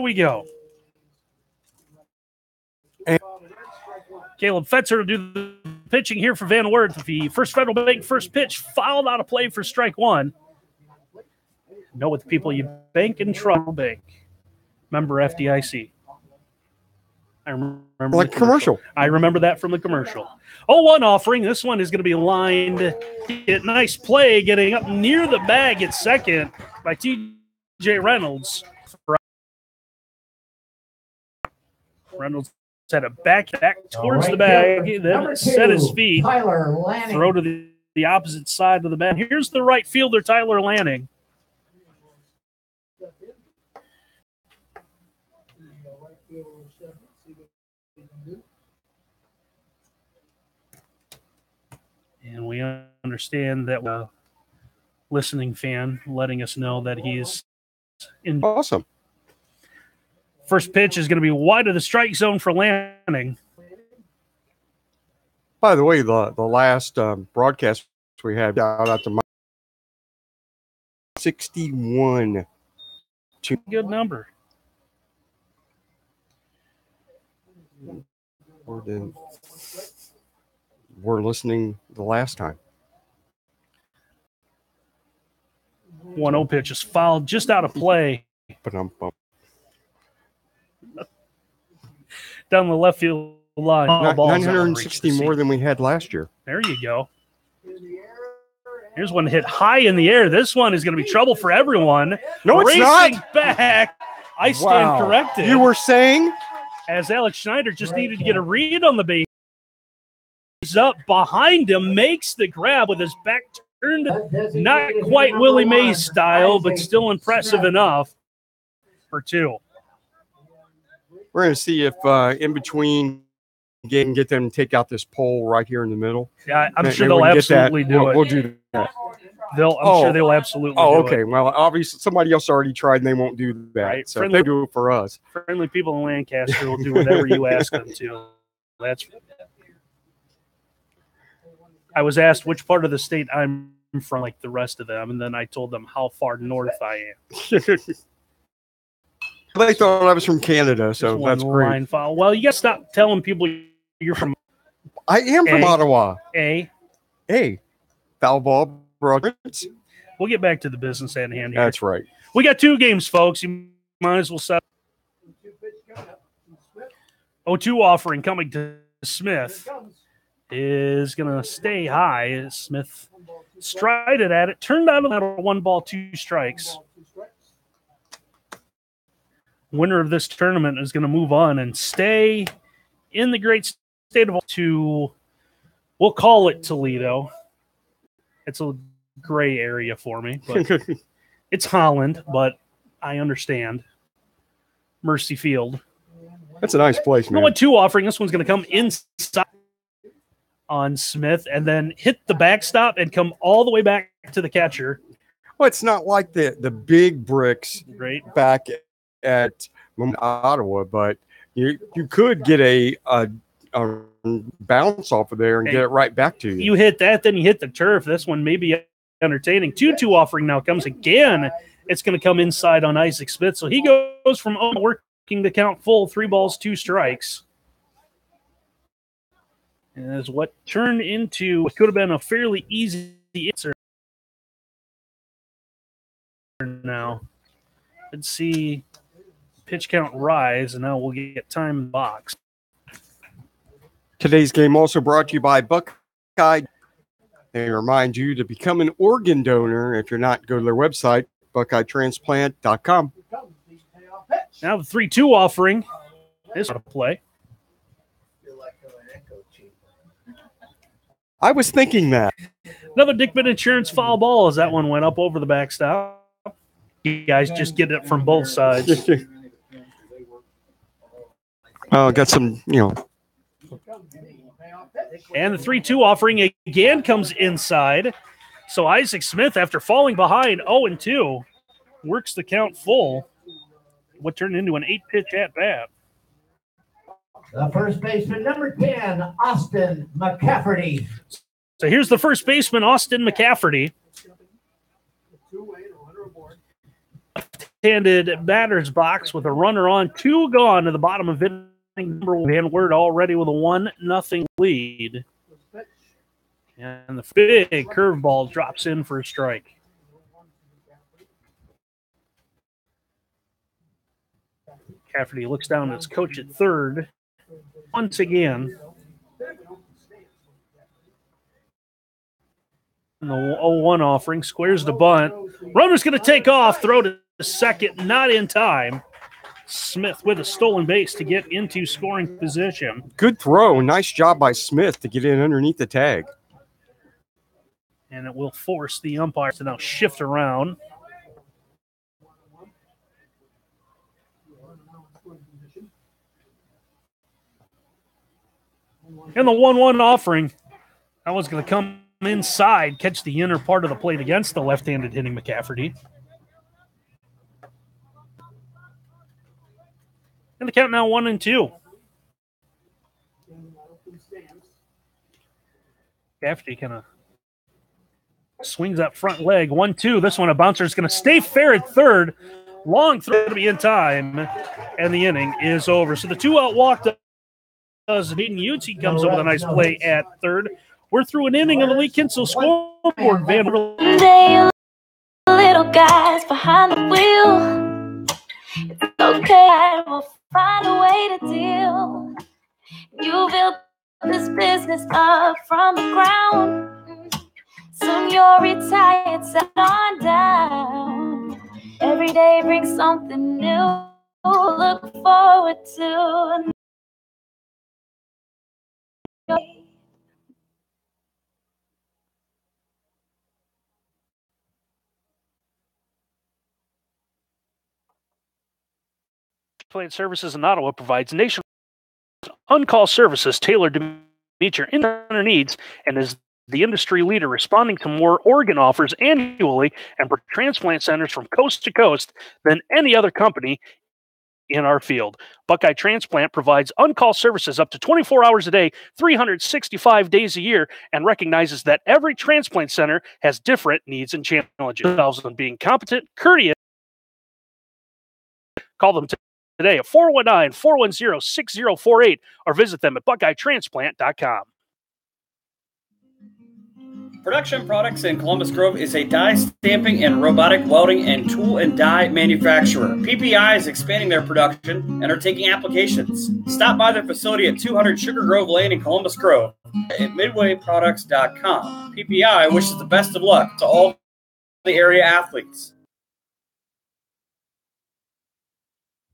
we go. And Caleb Fetzer will do the pitching here for Van Wert. The First Federal Bank first pitch fouled out of play for strike one. Know with the people you bank and trust bank. Member FDIC. I remember like commercial. I remember that from the commercial. 0-1 offering. This one is going to be lined. Get nice play getting up near the bag at second by T.J. Reynolds. Reynolds had it back towards the bag, then set his feet, throw to the opposite side of the bag. Here's the right fielder, Tyler Lanning. And we understand that listening fan letting us know that he's in. Awesome. First pitch is going to be wide of the strike zone for Lanning. By the way, the last broadcast we had out to 61. Good number. We're listening the last time. 1-0 pitch is fouled just out of play. Down the left field line. 960 more than we had last year. There you go. Here's one hit high in the air. This one is going to be trouble for everyone. No, it's Racing not. Back. I stand corrected. You were saying? As Alex Schneider just needed to get a read on the base. He's up behind him, makes the grab with his back turned. Not quite Willie Mays style, but still impressive enough for two. We're going to see if in between get them to take out this pole right here in the middle. Yeah, I'm sure they'll absolutely do it. We'll do that. I'm sure they'll absolutely do okay. it. Well, obviously somebody else already tried and they won't do that. Right. So they do it for us. Friendly people in Lancaster will do whatever you ask them to. I was asked which part of the state I'm from, like the rest of them, and then I told them how far north I am. They thought I was from Canada, so that's great. Line foul. Well, you got to stop telling people you're from. I am from Ottawa. Foul ball, brothers. We'll get back to the business at hand here. That's right. We got two games, folks. You might as well set. 0-2 offering coming to Smith is going to stay high. Smith strided at it, turned out on a 1-2 strikes. Winner of this tournament is going to move on and stay in the great state of we'll call it Toledo. It's a gray area for me, but it's Holland, but I understand. Mercy Field. That's a nice place, man. 1-2 offering. This one's going to come inside on Smith and then hit the backstop and come all the way back to the catcher. Well, it's not like the big bricks back at Ottawa, but you could get a bounce off of there and get it right back to you. You hit that, then you hit the turf. This one may be entertaining. 2-2 offering now comes again. It's going to come inside on Isaac Smith. So he goes from working the count full, 3 balls, 2 strikes. And that's what turned into what could have been a fairly easy answer. Now, let's see pitch count rise, and now we'll get time in the box. Today's game also brought to you by Buckeye. They remind you to become an organ donor. If you're not, go to their website, buckeyetransplant.com. Now the 3-2 offering is to play. I was thinking that. Another Dickman Insurance foul ball as that one went up over the backstop. You guys just get it from both sides. Got some, And the 3-2 offering again comes inside. So Isaac Smith, after falling behind 0-2, works the count full. What turned into an 8-pitch at-bat. The first baseman, number 10, Austin McCafferty. So here's the first baseman, Austin McCafferty. left-handed batter's box with a runner on, 2 gone to the bottom of inning number 1. Van Wert already with a 1-0 lead. And the big curveball drops in for a strike. Cafferty looks down at his coach at third. Once again. And the 0-1 offering squares the bunt. Runner's going to take off, throw to second, not in time. Smith with a stolen base to get into scoring position. Good throw. Nice job by Smith to get in underneath the tag. And it will force the umpire to now shift around. And the 1-1 offering, that was going to come inside, catch the inner part of the plate against the left-handed hitting McCafferty. And the count now 1-2. McCafferty kind of swings that front leg. 1-2. This one, a bouncer is going to stay fair at third. Long throw to be in time, and the inning is over. So the 2-out walk does Hayden Utes. He comes up with a nice play at third. We're through an inning of the Lee Kinsel scoreboard. Van Day, little guys behind the wheel. It's okay, I will find a way to deal. You built this business up from the ground. Soon you're retired, set on down. Every day brings something new. Look forward to. Plant Services in Ottawa provides nationwide on-call services tailored to meet your inner needs and is the industry leader responding to more organ offers annually and for transplant centers from coast to coast than any other company in our field. Buckeye Transplant provides on-call services up to 24 hours a day, 365 days a year, and recognizes that every transplant center has different needs and challenges. And being competent, courteous, call them today at 419-410-6048 or visit them at buckeyetransplant.com. Production Products in Columbus Grove is a die stamping and robotic welding and tool and die manufacturer. PPI is expanding their production and are taking applications. Stop by their facility at 200 Sugar Grove Lane in Columbus Grove at midwayproducts.com. PPI wishes the best of luck to all the area athletes.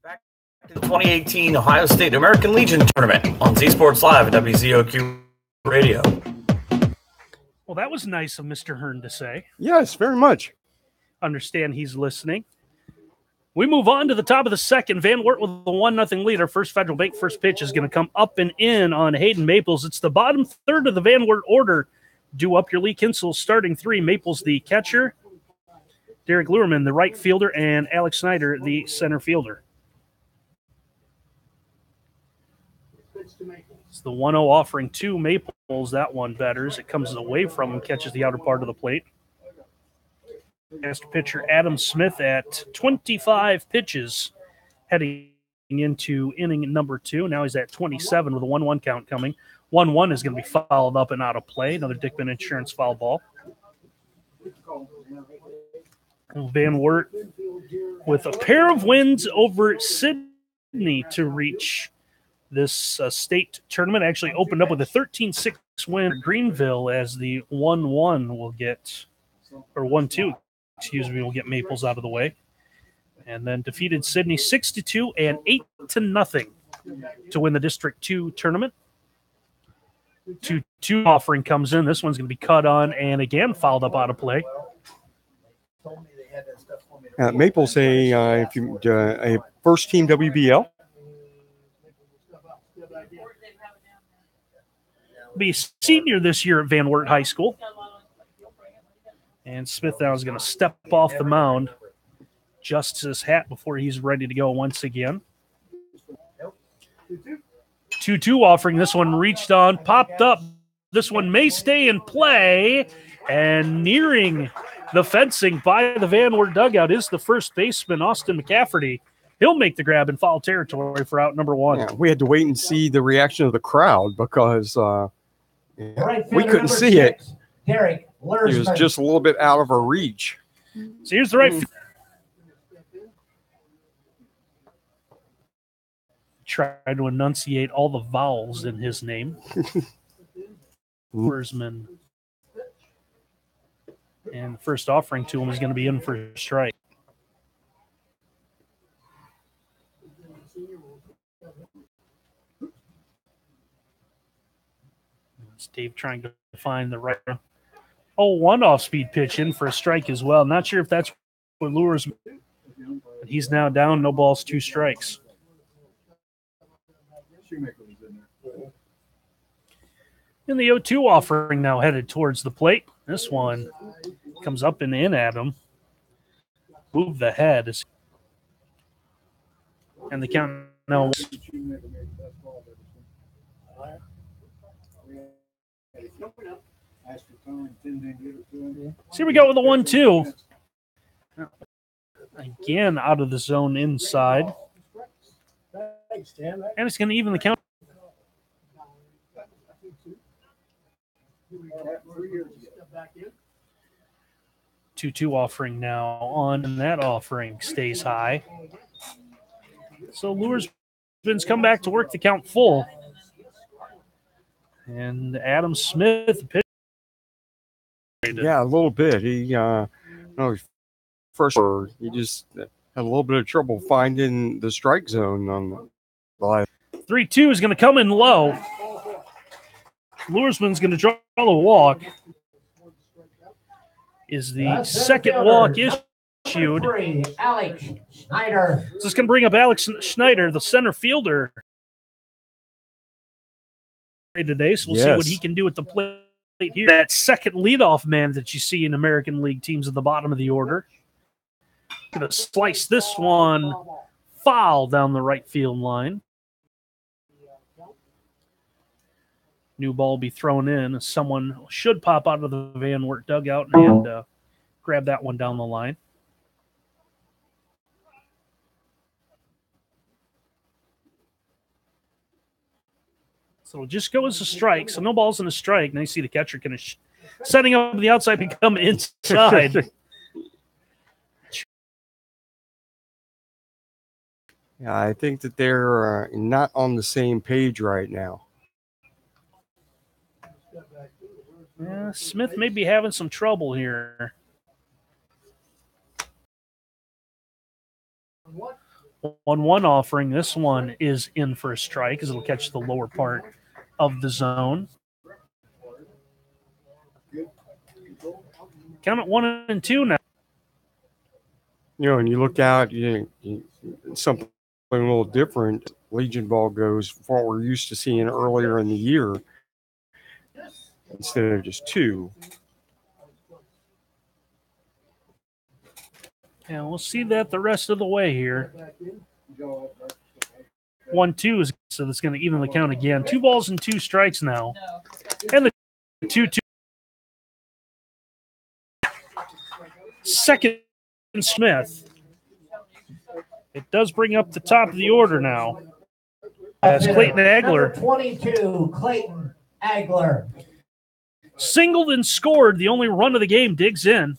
Back to the 2018 Ohio State American Legion Tournament on Z Sports Live at WZOQ Radio. Well, that was nice of Mr. Hearn to say. Yes, very much. Understand he's listening. We move on to the top of the second. Van Wert with a 1-0 lead. Our first Federal Bank first pitch is going to come up and in on Hayden Maples. It's the bottom third of the Van Wert order. Do up your Lee Kinsel starting 3. Maples, the catcher. Derek Luhrmann, the right fielder. And Alex Snyder, the center fielder. It's the 1-0 offering to Maples. That one batters. It comes away from him, catches the outer part of the plate. Next pitcher, Adam Smith at 25 pitches heading into inning number 2. Now he's at 27 with a 1-1 count coming. 1-1 is going to be fouled up and out of play. Another Dickman Insurance foul ball. Van Wert with a pair of wins over Sydney to reach this state tournament. Actually opened up with a 13-6 win. Greenville as the 1-1 will get, or 1-2, excuse me, will get Maples out of the way. And then defeated Sydney 6-2 and 8-0 to win the District 2 tournament. 2-2 offering comes in. This one's going to be cut on and again fouled up out of play. Maples a first team WBL. Be a senior this year at Van Wert High School. And Smith now is going to step off the mound, adjust his hat before he's ready to go once again. 2-2 offering. This one reached on, popped up. This one may stay in play. And nearing the fencing by the Van Wert dugout is the first baseman, Austin McCafferty. He'll make the grab in foul territory for out number 1. Yeah, we had to wait and see the reaction of the crowd because we couldn't see 6, it. Derek He was just a little bit out of our reach. So here's the right. Try to enunciate all the vowels in his name. Lursman. And the first offering to him is going to be in for a strike. It's Dave trying to find the right. Oh, one off-speed pitch in for a strike as well. Not sure if that's what lures him. But he's now down, no balls, 2 strikes. And the 0-2 offering now headed towards the plate. This one comes up and in at him. Move the head. And the count now. So here we go with the 1-2. Again, out of the zone inside. And it's going to even the count. 2-2 offering now on, and that offering stays high. So Lursman's come back to work the count full. And Adam Smith pitched. Yeah, a little bit. He first he just had a little bit of trouble finding the strike zone on the line. 3-2 is going to come in low. Lursman's going to draw the walk. Is the second walk issued. Alex Schneider. So it's going to bring up Alex Schneider, the center fielder, today. So we'll see what he can do at the plate here. That second leadoff man that you see in American League teams at the bottom of the order. Going to slice this one foul down the right field line. New ball will be thrown in. Someone should pop out of the Van Wert dugout and grab that one down the line. So it'll just go as a strike. So no balls in a strike. Now you see the catcher kind of setting up the outside and come inside. Yeah, I think that they're not on the same page right now. Yeah, Smith may be having some trouble here. 1-1 offering. This one is in for a strike as it'll catch the lower part of the zone. Count at 1-2 now. You know, and you look out, something a little different. Legion ball goes for what we're used to seeing earlier in the year instead of just 2. Yeah, we'll see that the rest of the way here. 1-2 is so that's going to even the count again. 2 balls and 2 strikes now, and the 2-2. Second Smith. It does bring up the top of the order now. As Clayton Agler. 22, Clayton Agler. Singled and scored. The only run of the game digs in.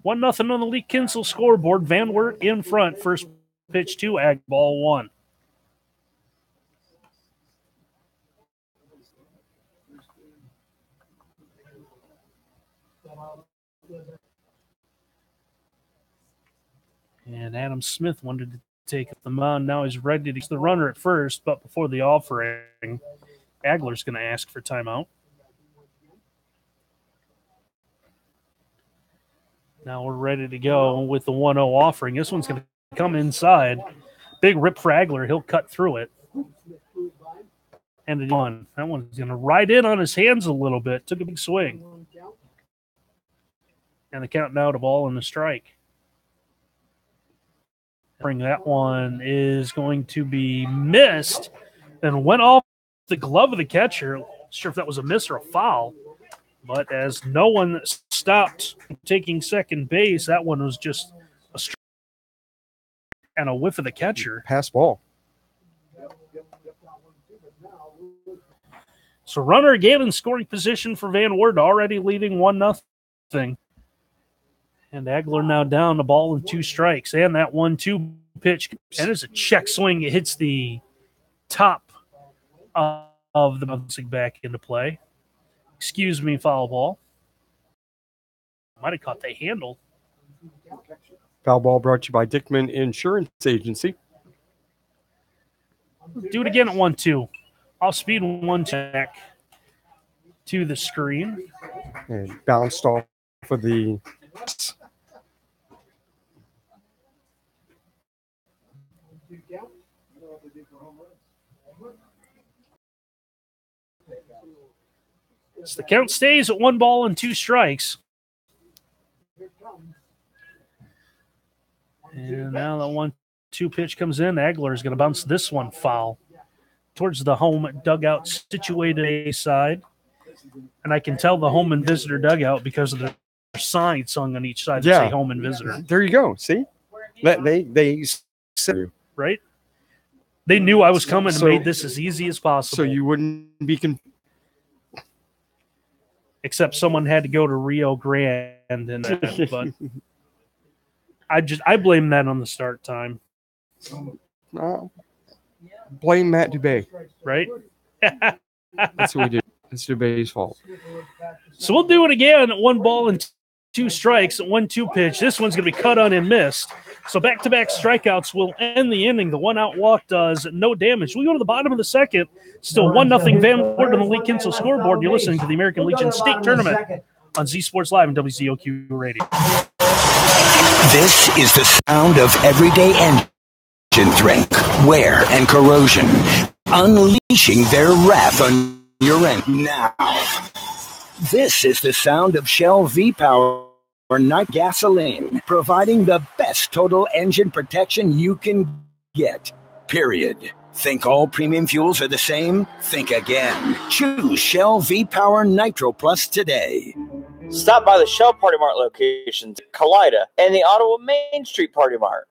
1-0 on the Lee Kinsel scoreboard. Van Wert in front. First pitch to Ag, ball 1. And Adam Smith wanted to take the mound. Now he's ready to get the runner at first, but before the offering, Agler's going to ask for timeout. Now we're ready to go with the 1-0 offering. This one's going to come inside. Big rip for Agler. He'll cut through it. And on. That one's going to ride in on his hands a little bit. Took a big swing. And the count now to ball and the strike. That one is going to be missed and went off the glove of the catcher. Not sure if that was a miss or a foul. But as no one stopped taking second base, that one was just a strike and a whiff of the catcher. Pass ball. So runner again in scoring position for Van Wert, already leading 1-0. And Agler now down the ball in 2 strikes. And that 1-2 pitch. And it's a check swing. It hits the top of the bouncing back into play. Excuse me, foul ball. Might have caught the handle. Foul ball brought to you by Dickman Insurance Agency. Do it again at 1-2. Off speed 1 back to the screen. And bounced off of the... So the count stays at 1 ball and 2 strikes. And now the 1-2 pitch comes in. Agler is going to bounce this one foul towards the home dugout situated A side. And I can tell the home and visitor dugout because of the signs hung on each side that say home and visitor. There you go. See? They said, right? They knew I was coming and made this as easy as possible. So you wouldn't be except someone had to go to Rio Grande and but I blame that on the start time. Blame Matt Dubé. Right? That's what we did. It's Dubé's fault. So we'll do it again. 1 ball and 2 strikes. 1-2 pitch. This one's going to be cut on and missed. So back-to-back strikeouts will end the inning. The 1-out walk does no damage. We go to the bottom of the second. Still 1-0 Van Wert on the Lee Kinsel scoreboard. You're listening to the American Legion State Tournament on Z Sports Live and WZOQ Radio. This is the sound of everyday engine drink, wear, and corrosion, unleashing their wrath on your engine now. This is the sound of Shell V-Power Night Gasoline, providing the best total engine protection you can get, period. Think all premium fuels are the same? Think again. Choose Shell V-Power Nitro Plus today. Stop by the Shell Party Mart locations, Kalida, and the Ottawa Main Street Party Mart.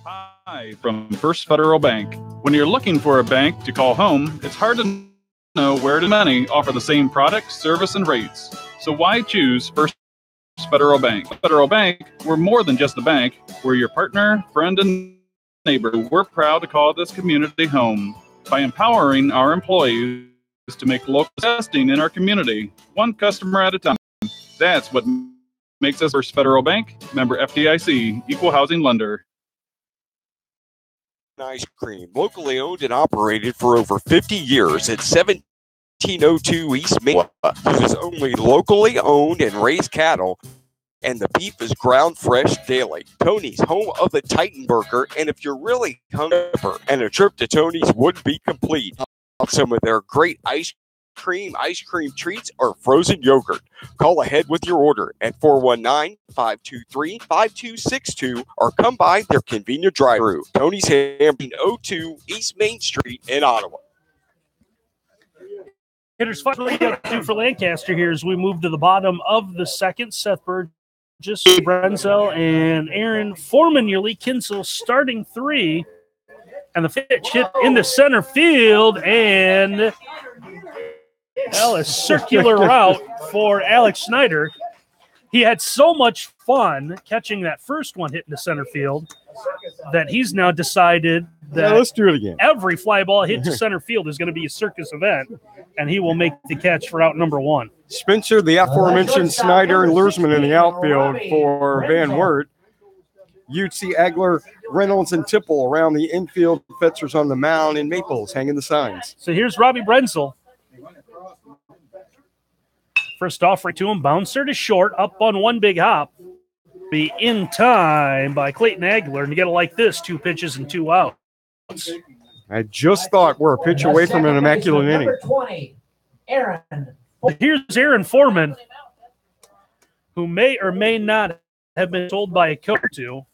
Hi, from First Federal Bank. When you're looking for a bank to call home, it's hard to know where many offer the same product, service, and rates. So why choose First Federal Bank? Federal Bank, we're more than just a bank. We're your partner, friend, and neighbor. We're proud to call this community home by empowering our employees to make local investing in our community, one customer at a time. That's what makes us First Federal Bank, member FDIC, equal housing lender. Ice cream, locally owned and operated for over 50 years at 1702 East Main. It is only locally owned and raised cattle, and the beef is ground fresh daily. Tony's, home of the Titan Burger, and if you're really hungry, and a trip to Tony's would be complete. Some of their great ice cream treats, or frozen yogurt. Call ahead with your order at 419-523-5262 or come by their convenient drive-thru. Tony's Ham, 02 East Main Street in Ottawa. Hitters finally got 2 for Lancaster here as we move to the bottom of the second. Seth Burgess, Brenzel, and Aaron Foreman, your Lee Kinsel starting 3. And the pitch hit into center field, and a circular route for Alex Schneider. He had so much fun catching that first one hit into center field that he's now decided that let's do it again. Every fly ball hit to center field is going to be a circus event, and he will make the catch for out number 1. Spencer, the aforementioned Snyder, and Lursman in the outfield for Van Wert. Utsi, Agler, Reynolds, and Tipple around the infield. Fetzer's on the mound, and Maples hanging the signs. So here's Robbie Brenzel. First offering to him, bouncer to short, up on 1 big hop. Be in time by Clayton Agler, and you got to like this, 2 pitches and 2 outs. I just thought we're a pitch away from an immaculate inning. 20, Aaron. Here's Aaron Foreman, who may or may not have been told by a coach to.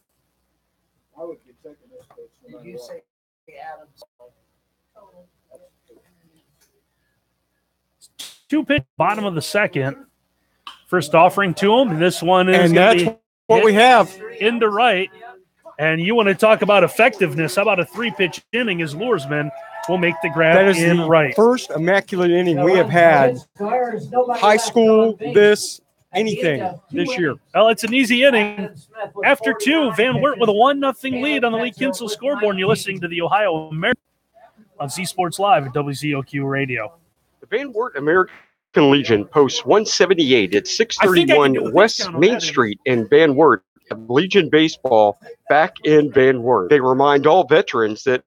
Did you say Adams? 2 pitch, bottom of the second. First offering to him, and this one is And that's what we have. into right. And you want to talk about effectiveness? How about a 3-pitch inning as Luresman will make the grab That is in the right. first immaculate inning we have had. High school, anything this year. Well, it's an easy inning. After 2, Van Wert with a 1-0 lead on the Lee Kinsel scoreboard. And you're listening to the Ohio American on Z Sports Live at WZOQ Radio. The Van Wert American Legion posts 178 at 631 West Main Street in Van Wert. Legion Baseball back in Van Wert. They remind all veterans that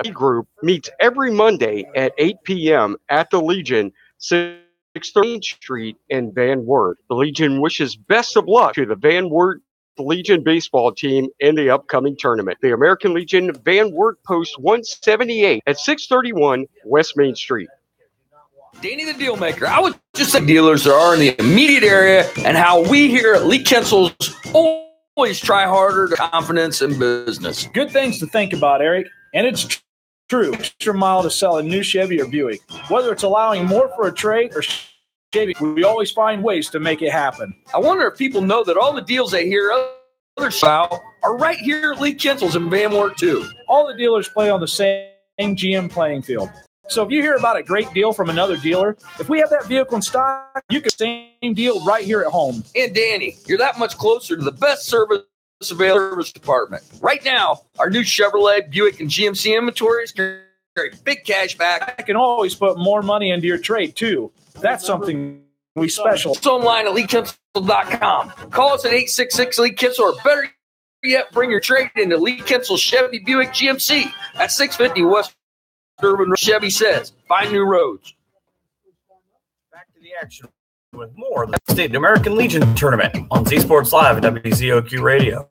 the group meets every Monday at 8 p.m. at the Legion, 630 Street in Van Wert. The Legion wishes best of luck to the Van Wert Legion baseball team in the upcoming tournament. The American Legion Van Wert posts 178 at 631 West Main Street. Danny the Deal Maker. I would just say dealers there are in the immediate area and how we here at Lee Kinsel's always try harder to confidence in business. Good things to think about, Eric. And it's true. Extra mile to sell a new Chevy or Buick. Whether it's allowing more for a trade or Chevy, we always find ways to make it happen. I wonder if people know that all the deals they hear other style are right here at Lee Kinsel's in Van Wert too. All the dealers play on the same GM playing field. So if you hear about a great deal from another dealer, if we have that vehicle in stock, you get the same deal right here at home. And Danny, you're that much closer to the best service available service department. Right now, our new Chevrolet, Buick, and GMC inventories carry big cash back. I can always put more money into your trade too. That's something we special. It's online at LeeKinsel.com. Call us at 866-LEE-KINSEL, or better yet, bring your trade into Lee Kinsel Chevy Buick GMC at 650 West Urban. Chevy says, find new roads. Back to the action with more of the State American Legion Tournament on Z Sports Live at WZOQ Radio.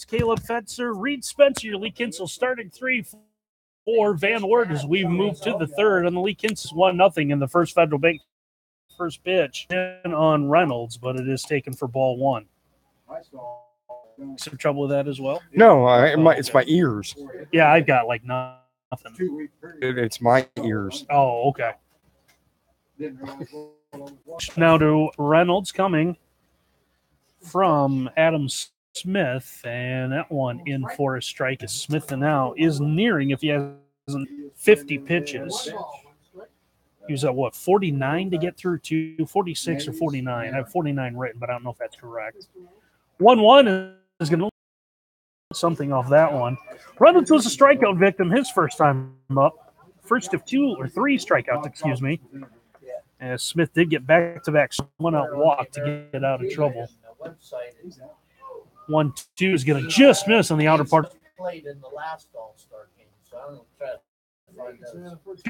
Caleb Fetzer, Reed Spencer, Lee Kinsel starting 3-4 Van Wert as we move to the third, and the Lee Kinsel's 1-0 in the First Federal Bank first pitch on Reynolds, but it is taken for ball 1. Some trouble with that as well? No, it's my ears. Yeah, I've got like nothing. It's my ears. Oh, okay. Now to Reynolds coming from Adam Smith, and that one in for a strike as Smith now is nearing, if he has 50 pitches. He was at, 49 to get through to 46 or 49. I have 49 written, but I don't know if that's correct. 1-1 is going to something off that one. Reynolds was a strikeout victim his first time up. First of 2 or 3 strikeouts, excuse me. As Smith did get back-to-back one-out walk to get out of trouble. 1-2 is going to just miss on the outer part.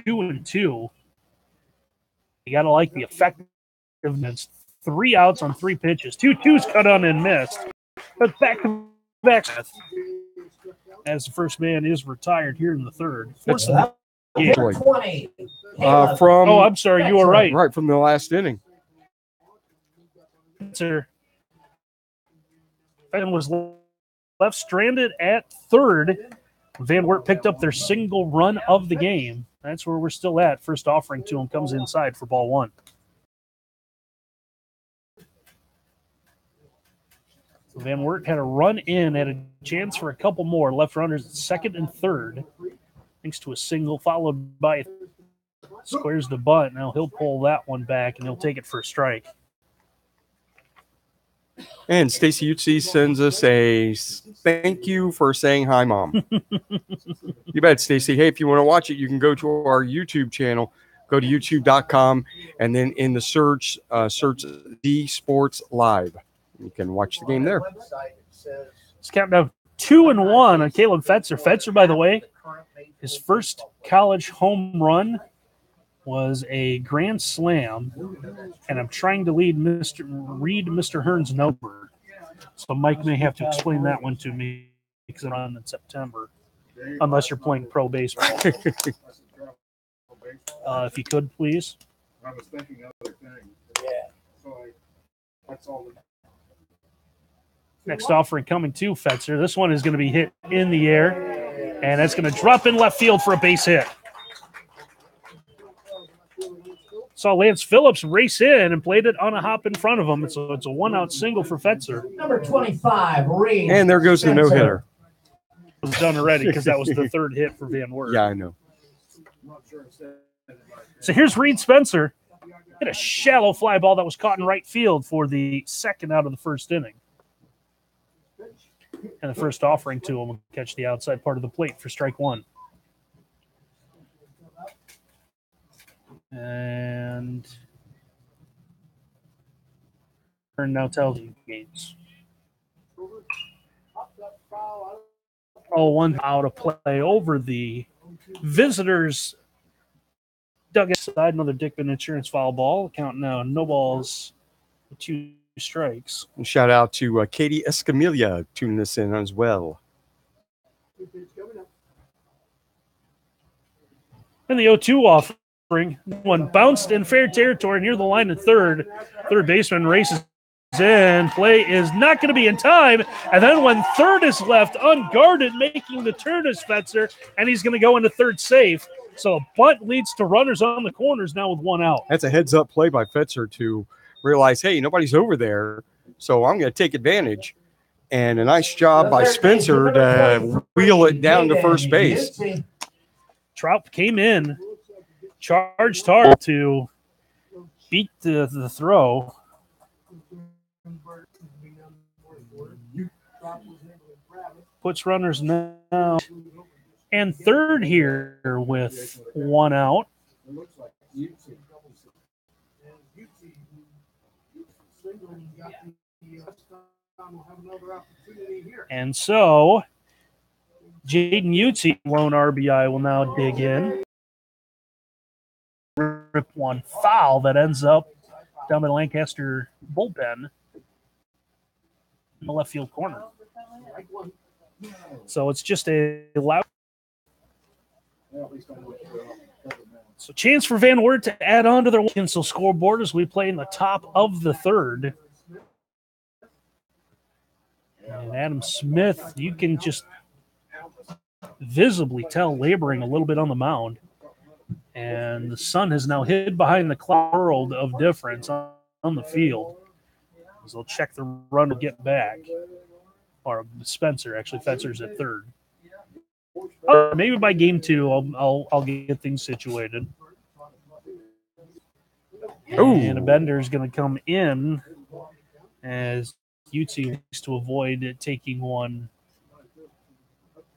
2-2. You got to like the effectiveness. 3 outs on 3 pitches. 2-2s cut on and missed. But back as the first man is retired here in the third. I'm sorry, you were right. Right from the last inning. And was left stranded at third. Van Wert picked up their single run of the game. That's where we're still at. First offering to him comes inside for ball 1. So Van Wert had a run in, had a chance for a couple more. Left runners at second and third, thanks to a single, followed by squares the butt. Now he'll pull that one back, and he'll take it for a strike. And Stacy Utsi sends us a thank you for saying hi, Mom. You bet, Stacy. Hey, if you want to watch it, you can go to our YouTube channel. Go to youtube.com, and then in the search Z Sports Live. You can watch the game there. It's countdown 2-1 on Caleb Fetzer. Fetzer, by the way, his first college home run was a grand slam, and I'm trying to read Mr. Hearn's number. So Mike may have to explain that one to me because I'm on in September, unless you're playing pro baseball. If you could, please. I was thinking other things. Yeah. So that's all. Next offering coming to Fetzer. This one is going to be hit in the air, and that's going to drop in left field for a base hit. Saw Lance Phillips race in and played it on a hop in front of him. It's a 1-out single for Fetzer. Number 25, Reed. And there goes the no-hitter. It was done already because that was the third hit for Van Wert. Yeah, I know. So here's Reed Spencer. Hit a shallow fly ball that was caught in right field for the second out of the first inning. And the first offering to him will catch the outside part of the plate for strike one. And now tells you games. Oh, 1 out of play over the visitors. Dug inside another Dickman Insurance foul ball. Count now no balls, 2 strikes. And shout out to Katie Escamilla tuning this in as well. And the 0-2 offering. One bounced in fair territory near the line at third. Third baseman races in. Play is not going to be in time. And then when third is left unguarded, making the turn is Fetzer, and he's going to go into third safe. So a bunt leads to runners on the corners now with 1 out. That's a heads-up play by Fetzer to realize, hey, nobody's over there, so I'm going to take advantage. And a nice job by Spencer to wheel it down to first base. Trout came in, charged hard to beat the throw. Puts runners now and third here with 1 out. And so Jaden Ute, lone RBI, will now dig in. Rip one foul that ends up down by the Lancaster bullpen in the left field corner. So it's just a loud. So chance for Van Wert to add on to their Kinsel scoreboard as we play in the top of the third. And Adam Smith, you can just visibly tell laboring a little bit on the mound. And the sun has now hid behind the cloud world of difference on the field. So they'll check the run to get back. Or Spencer, actually, Fetzer's at third. Maybe by game 2, I'll get things situated. And a bender is going to come in as Ute needs to avoid it taking one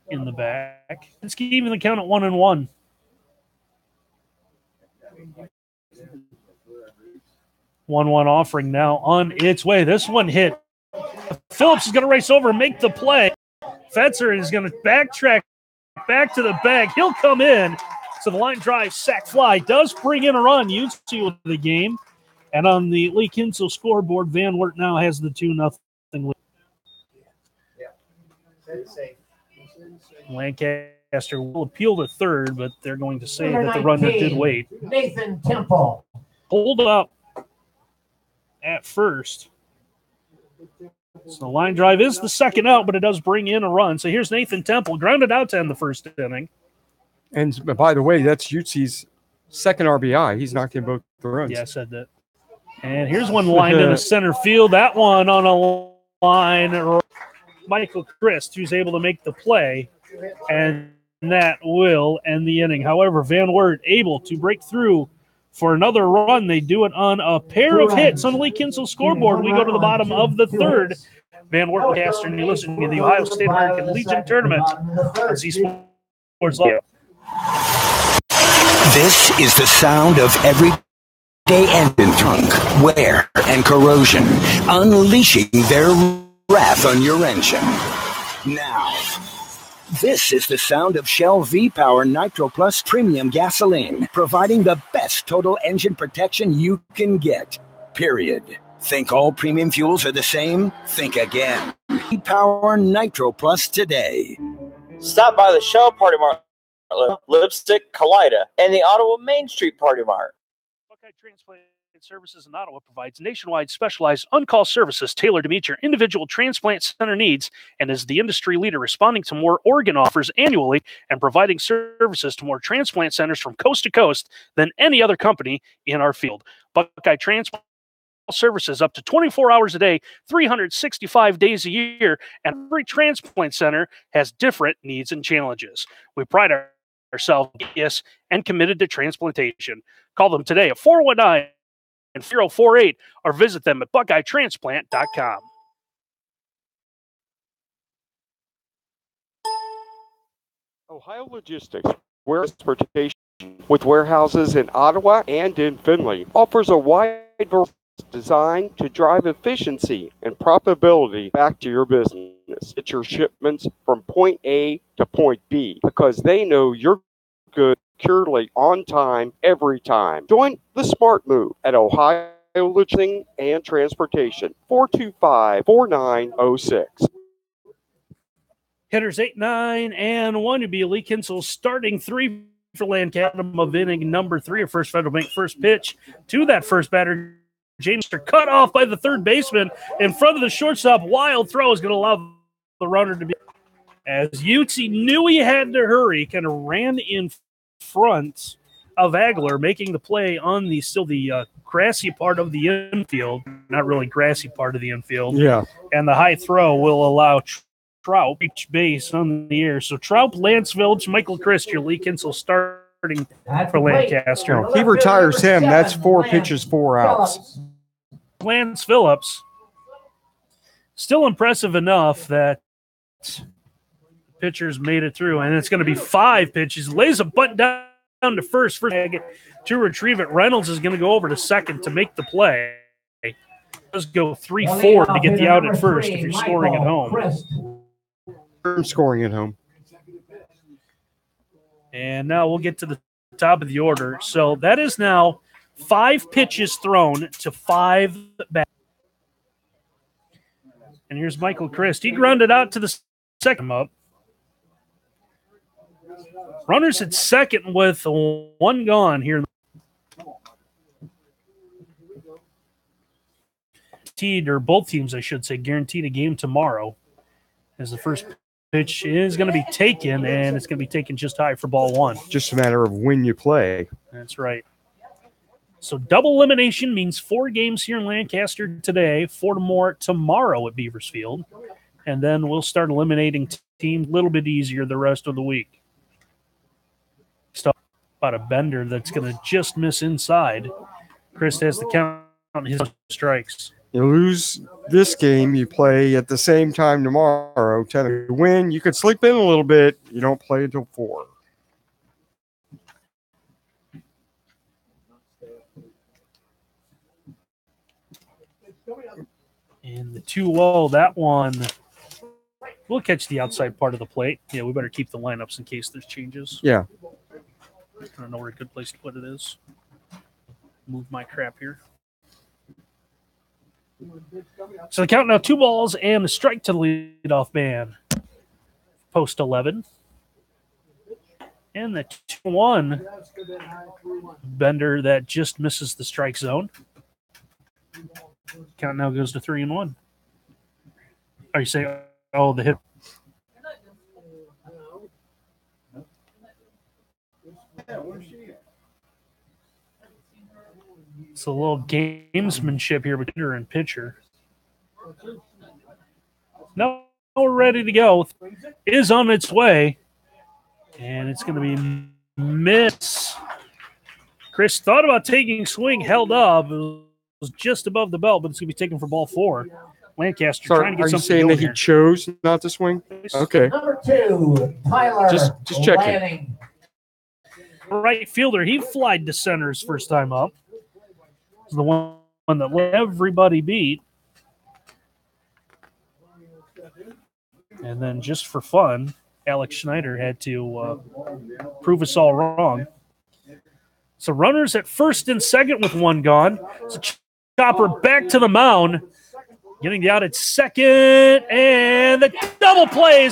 in the back. It's keeping the count at 1-1. One offering now on its way. This one hit. Phillips is going to race over and make the play. Fetzer is going to backtrack back to the bag. He'll come in. So the line drive, sac fly, does bring in a run. Ute with the game. And on the Lee Kinsel scoreboard, Van Wert now has the 2-0 lead. Lancaster will appeal to third, but they're going to say that the runner did wait. Nathan Temple. Hold up at first. So the line drive is the second out, but it does bring in a run. So here's Nathan Temple, grounded out to end the first inning. And by the way, that's Ute's second RBI. He's knocked in both the runs. Yeah, I said that. And here's one lined in the center field. That one on a line. Michael Christ, who's able to make the play, and that will end the inning. However, Van Wert able to break through for another run. They do it on a pair of hits on the Lee Kinsel scoreboard. We go to the bottom of the third. Van Wert caster, and you're listening to the Ohio State American Legion Tournament on Z Sports Live. This is the sound of everyday engine trunk, wear, and corrosion, unleashing their wrath on your engine. Now, this is the sound of Shell V-Power Nitro Plus Premium Gasoline, providing the best total engine protection you can get, period. Think all premium fuels are the same? Think again. V-Power Nitro Plus today. Stop by the Shell Party Mart, Lipstick, Kaleida, and the Ottawa Main Street Party Mart. Buckeye Transplant Services in Ottawa provides nationwide specialized on-call services tailored to meet your individual transplant center needs and is the industry leader responding to more organ offers annually and providing services to more transplant centers from coast to coast than any other company in our field. Buckeye Transplant services up to 24 hours a day, 365 days a year, and every transplant center has different needs and challenges. We pride ourselves and committed to transplantation. Call them today at 419-4048 or visit them at buckeyetransplant.com. Ohio Logistics, where transportation with warehouses in Ottawa and in Findlay, offers a wide variety designed to drive efficiency and profitability back to your business. Get your shipments from point A to point B because they know you're good, securely, on time, every time. Join the smart move at Ohio Logistics and Transportation, 425-4906. Hitters 8, 9, and 1 to be Lee Kinsel's starting 3 for Lancaster of inning number 3 of First Federal Bank. First pitch to that first batter, James, cut off by the third baseman in front of the shortstop. Wild throw is going to allow the runner to be. As Utsi knew he had to hurry, kind of ran in front of Agler, making the play on the grassy part of the infield. Not really grassy part of the infield. Yeah. And the high throw will allow Trout reach base on the air. So Trout, Lance Village, Michael Christ, your Lee Kinsel starting for Lancaster. No, he retires him. That's 4 pitches, 4 outs. Lance Phillips, still impressive enough that pitchers made it through, and it's going to be 5 pitches. Lays a bunt down to first to retrieve it. Reynolds is going to go over to second to make the play. Let's go 3-4 to get the out at first if you're scoring at home. I'm scoring at home. And now we'll get to the top of the order. So that is now 5 pitches thrown to 5 back. And here's Michael Christ. He grounded out to the second up. Runners at second with 1 gone here. Both teams, I should say, guaranteed a game tomorrow as the first pitch is going to be taken, and it's going to be taken just high for ball 1. Just a matter of when you play. That's right. So double elimination means 4 games here in Lancaster today, 4 more tomorrow at Beaversfield, and then we'll start eliminating teams a little bit easier the rest of the week. Stuff about a bender that's going to just miss inside. Chris has to count on his strikes. You lose this game, you play at the same time tomorrow. 10 to win, you could sleep in a little bit. You don't play until 4. And the 2-0, that one, we'll catch the outside part of the plate. Yeah, we better keep the lineups in case there's changes. Yeah. I don't know where a good place to put it is. Move my crap here. So the count now 2 balls and a strike to the leadoff man. Post 11. And the 2-1 bender that just misses the strike zone. Count now goes to 3-1. Are you saying, oh, the hit? It's a little gamesmanship here between hitter and pitcher. Now we're ready to go. Is on its way. And it's going to be miss. Chris thought about taking swing, held up. It was just above the belt, but it's going to be taken for ball 4. Lancaster trying to get something saying that he here. chose not to swing? Okay. Number 2, Tyler. Just checking. Right fielder, he flied to center his first time up. The one that everybody beat. And then just for fun, Alex Schneider had to prove us all wrong. So runners at first and second with 1 gone. So Chopper back to the mound, getting the out at second, and the double plays.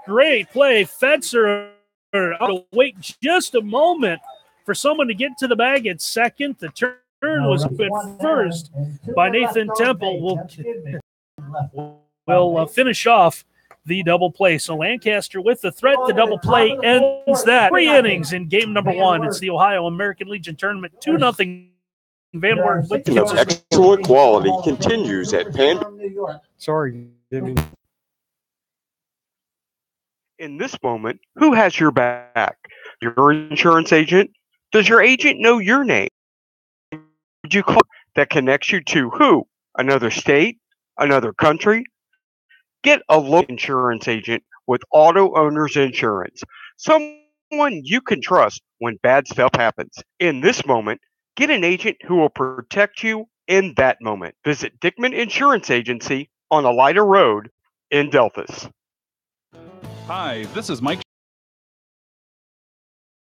Great play. Fetzer, wait just a moment. for someone to get to the bag at second. The turn was up at first by Nathan Temple. We'll finish off the double play. So Lancaster with the threat. The double play ends that. 3 innings in game number 1. It's the Ohio American Legion Tournament. 2-0 Van Wert with the excellent quality continues at Pan. Sorry, Jimmy. In this moment, who has your back? Your insurance agent? Does your agent know your name? Would you call that connects you to who? Another state? Another country? Get a local insurance agent with Auto Owners Insurance. Someone you can trust when bad stuff happens. In this moment, get an agent who will protect you in that moment. Visit Dickman Insurance Agency on Elida Road in Delphus. Hi, this is Mike.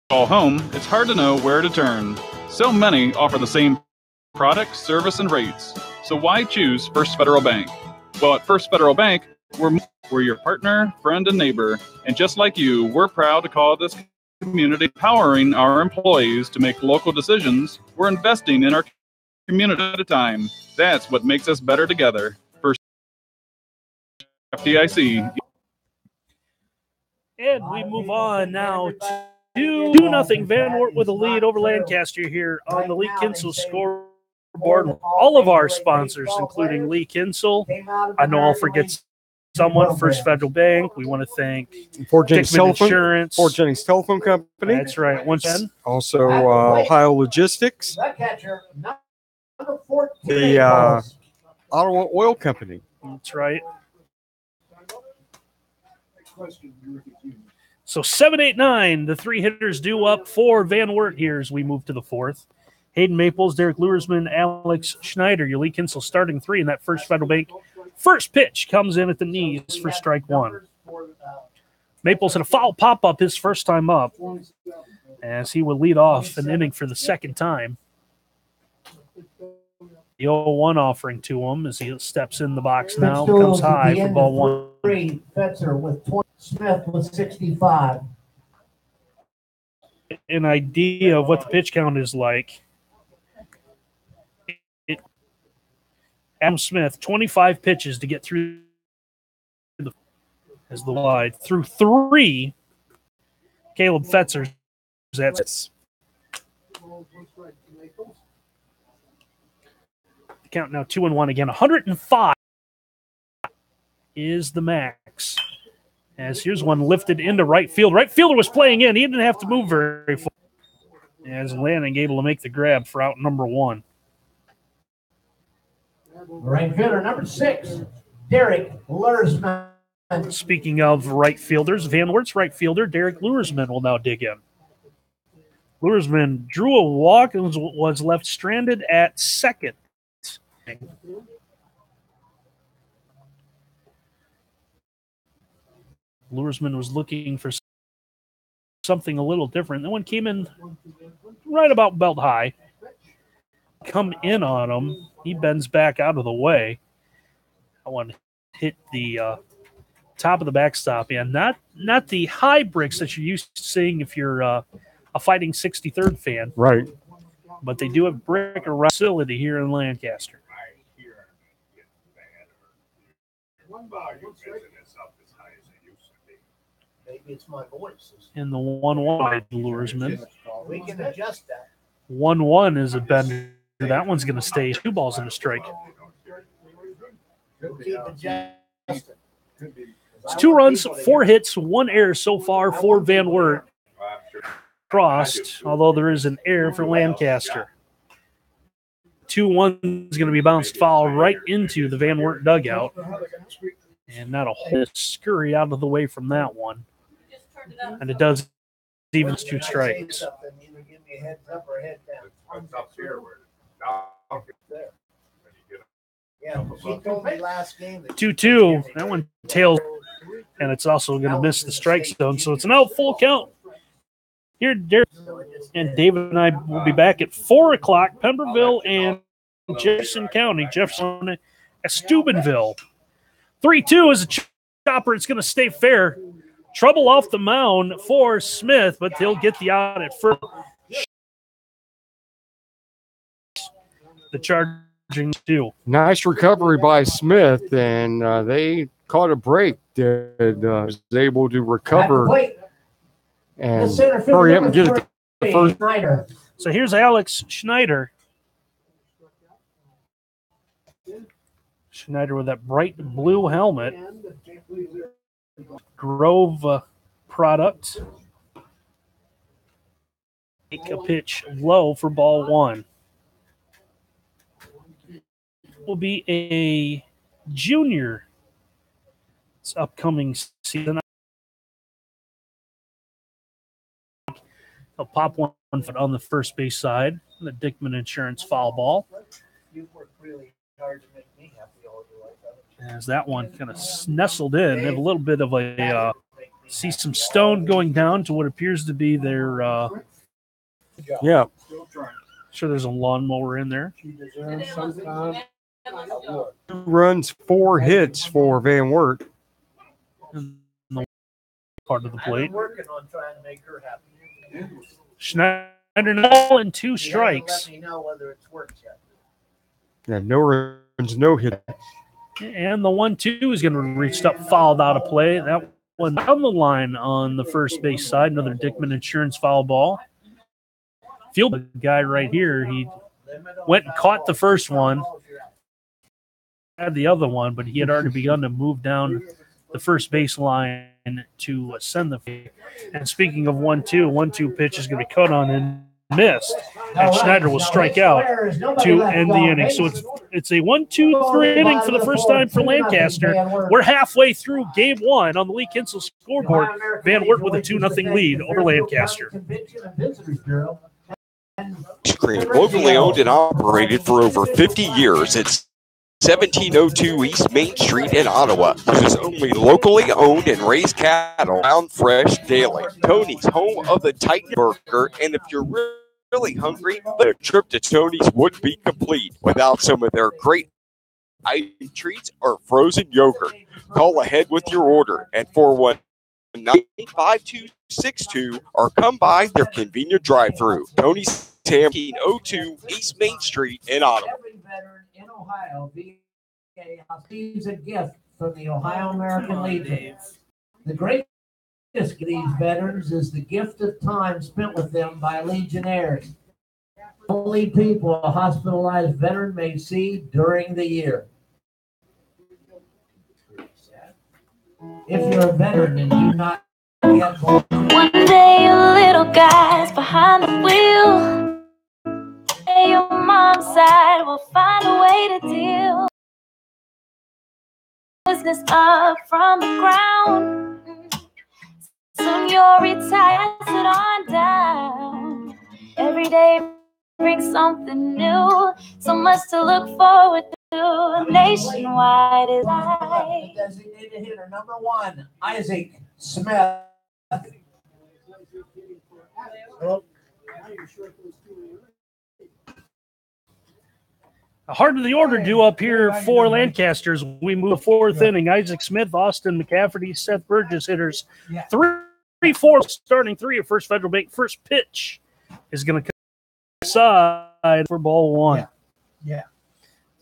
Call home, it's hard to know where to turn. So many offer the same product, service, and rates. So why choose First Federal Bank? Well, at First Federal Bank, we're your partner, friend, and neighbor. And just like you, we're proud to call this community empowering our employees to make local decisions. We're investing in our community at a time. That's what makes us better together. First FDIC. And we move on now to 2-0 Van Wert with a lead over Lancaster here on the Lee Kinsel scoreboard. All of our sponsors, including Lee Kinsel. I know I'll forget someone. First Federal Bank. We want to thank Fort Jennings Insurance. Fort Jennings Telephone Company. That's right. Once again. Also, Ohio Logistics. The Ottawa Oil Company. That's right. So 7, 8, 9, the 3 hitters due up for Van Wert here as we move to the 4th. Hayden Maples, Derek Luersman, Alex Schneider, your Lee Kinsel starting 3 in that First Federal Bank. First pitch comes in at the knees for strike 1. Maples had a foul pop-up his first time up as he will lead off an inning for the second time. The 0-1 offering to him as he steps in the box now. Comes high for ball 1. Fetzer with 20, Smith with 65. An idea of what the pitch count is like. Adam Smith, 25 pitches to get through as the wide. Through 3, Caleb Fetzer. That's the count now 2-1 again. 105 is the max. As here's one lifted into right field. Right fielder was playing in. He didn't have to move very far. As Lanning able to make the grab for out number 1. Right fielder number 6, Derek Luersman. Speaking of right fielders, Van Wert's right fielder, Derek Luersman, will now dig in. Luersman drew a walk and was left stranded at second. Luersman was looking for something a little different. That one came in right about belt high. Come in on him. He bends back out of the way. I want to hit the top of the backstop. And not the high bricks that you're used to seeing if you're a Fighting 63rd fan. Right. But they do have brick around facility here in Lancaster. Maybe it's my voice. In the 1-1 Luersman. We can adjust that. 1-1 is a bender. That one's going to stay 2 balls and a strike. It's 2 runs, 4 hits, 1 error so far for Van Wert. Crossed, although there is an error for Lancaster. 2-1 is going to be bounced foul right into the Van Wert dugout. And not a whole scurry out of the way from that one. And it does even 2 strikes. 2-2. That one tails, and it's also going to miss the strike zone. So it's an out full count. Here, Derek and David and I will be back at 4 o'clock. Pemberville and Jefferson County. Jefferson, Steubenville. 3-2 is a chopper. It's going to stay fair. Trouble off the mound for Smith, but he'll get the out at first. the charging two. Nice recovery by Smith, and they caught a break that was able to recover and hurry up and get it to the first. So here's Alex Schneider. Schneider with that bright blue helmet. Grove product. Take a pitch low for ball one. Will be a junior. It's upcoming season. He'll pop one foot on the first base side. The Dickman Insurance foul ball. You've worked really hard to make me happy all your life. As that one kind of nestled in. They have a little bit of a see some stone going down to what appears to be their yeah. Sure, there's a lawnmower in there. 2 runs, 4 hits for Van Wert. In the part of the plate. I'm working on trying to make her happy. Schneider now and 2 strikes. Let me know whether it's worked yet. Yeah, no runs, no hit. And the 1-2 is going to reach up, fouled out of play. That one down the line on the first base side. Another Dickman Insurance foul ball. Field guy right here. He went and caught the first one. Had the other one, but he had already begun to move down the first base line to send the. And speaking of 1-2, 1-2 pitch is going to be cut on and missed, and Schneider will strike out to end the inning. So it's a 1-2-3 inning for the first time for Lancaster. We're halfway through game 1 on the Lee Kinsel scoreboard. Van Wert with a 2-0 lead over Lancaster. Cream, locally owned and operated for over 50 years. It's 1702 East Main Street in Ottawa. Uses only locally owned and raised cattle, found fresh daily. Tony's, home of the Titan Burger, and if you're really hungry, a trip to Tony's would be complete without some of their great ice treats or frozen yogurt. Call ahead with your order at 419-5262 or come by their convenient drive-thru. Tony's, 1702 East Main Street in Ottawa. Every veteran in Ohio receives a gift from the Ohio American Legion. The greatest of these veterans is the gift of time spent with them by legionnaires. Only people a hospitalized veteran may see during the year. If you're a veteran and do not get born. One day your little guy's behind the wheel. Your mom's side will find a way to deal. Business up from the ground. Soon you'll retire, sit on down. Every day brings something new. So much to look forward to. Nationwide is life. Designated hitter number 1, Isaac Smith. The heart of the order due up here for Lancasters. We move 4th inning. Isaac Smith, Austin McCafferty, Seth Burgess hitters 3-4, starting 3 at First Federal Bank. First pitch is going to come inside for ball 1. Yeah.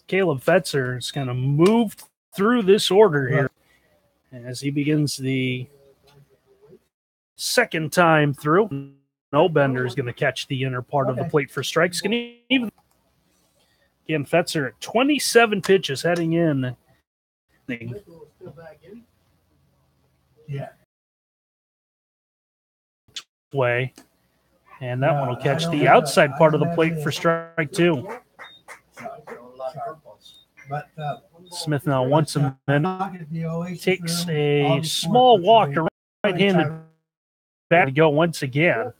Caleb Fetzer is going to move through this order here as he begins the second time through. No Bender is going to catch the inner part of the plate for strikes. Can he even? Again, Fetzer at 27 pitches heading in. Yeah. Way. And that one will catch the outside part of the plate for strike 2. Smith now wants him in. Takes a small walk to right-handed bat to go once again.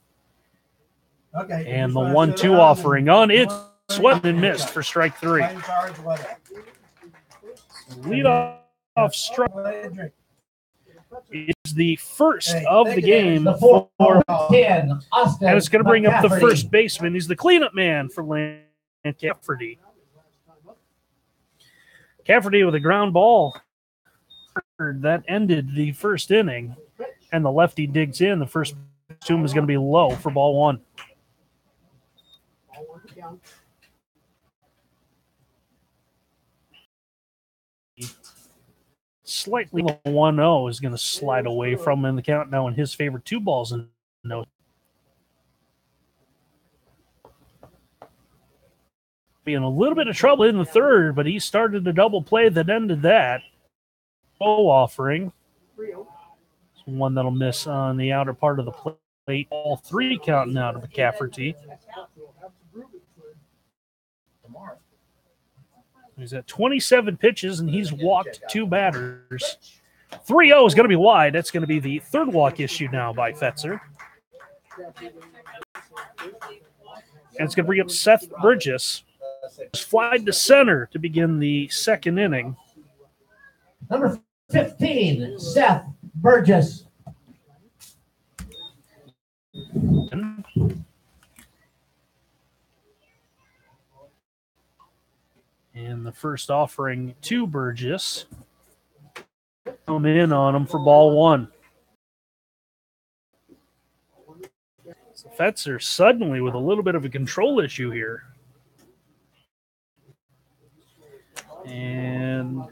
And the 1-2 offering on it. Swept and missed for strike 3. Lead off strike is the first of the game for, and it's going to bring up the first baseman. He's the cleanup man for Cafferty. Cafferty with a ground ball that ended the first inning, and the lefty digs in. The first tomb is going to be low for ball 1. slightly 1-0 is going to slide away from him in the count now in his favor. 2 balls and no. Be in a little bit of trouble in the third, but he started a double play that ended that. Low offering. It's one that'll miss on the outer part of the plate. All 3 counting out of McCafferty. He's at 27 pitches, and he's walked 2 batters. 3-0 is going to be wide. That's going to be the third walk issued now by Fetzer. And it's going to bring up Seth Burgess. Flied to center to begin the second inning. Number 15, Seth Burgess. And the first offering to Burgess. Come in on him for ball 1. So Fetzer suddenly with a little bit of a control issue here. And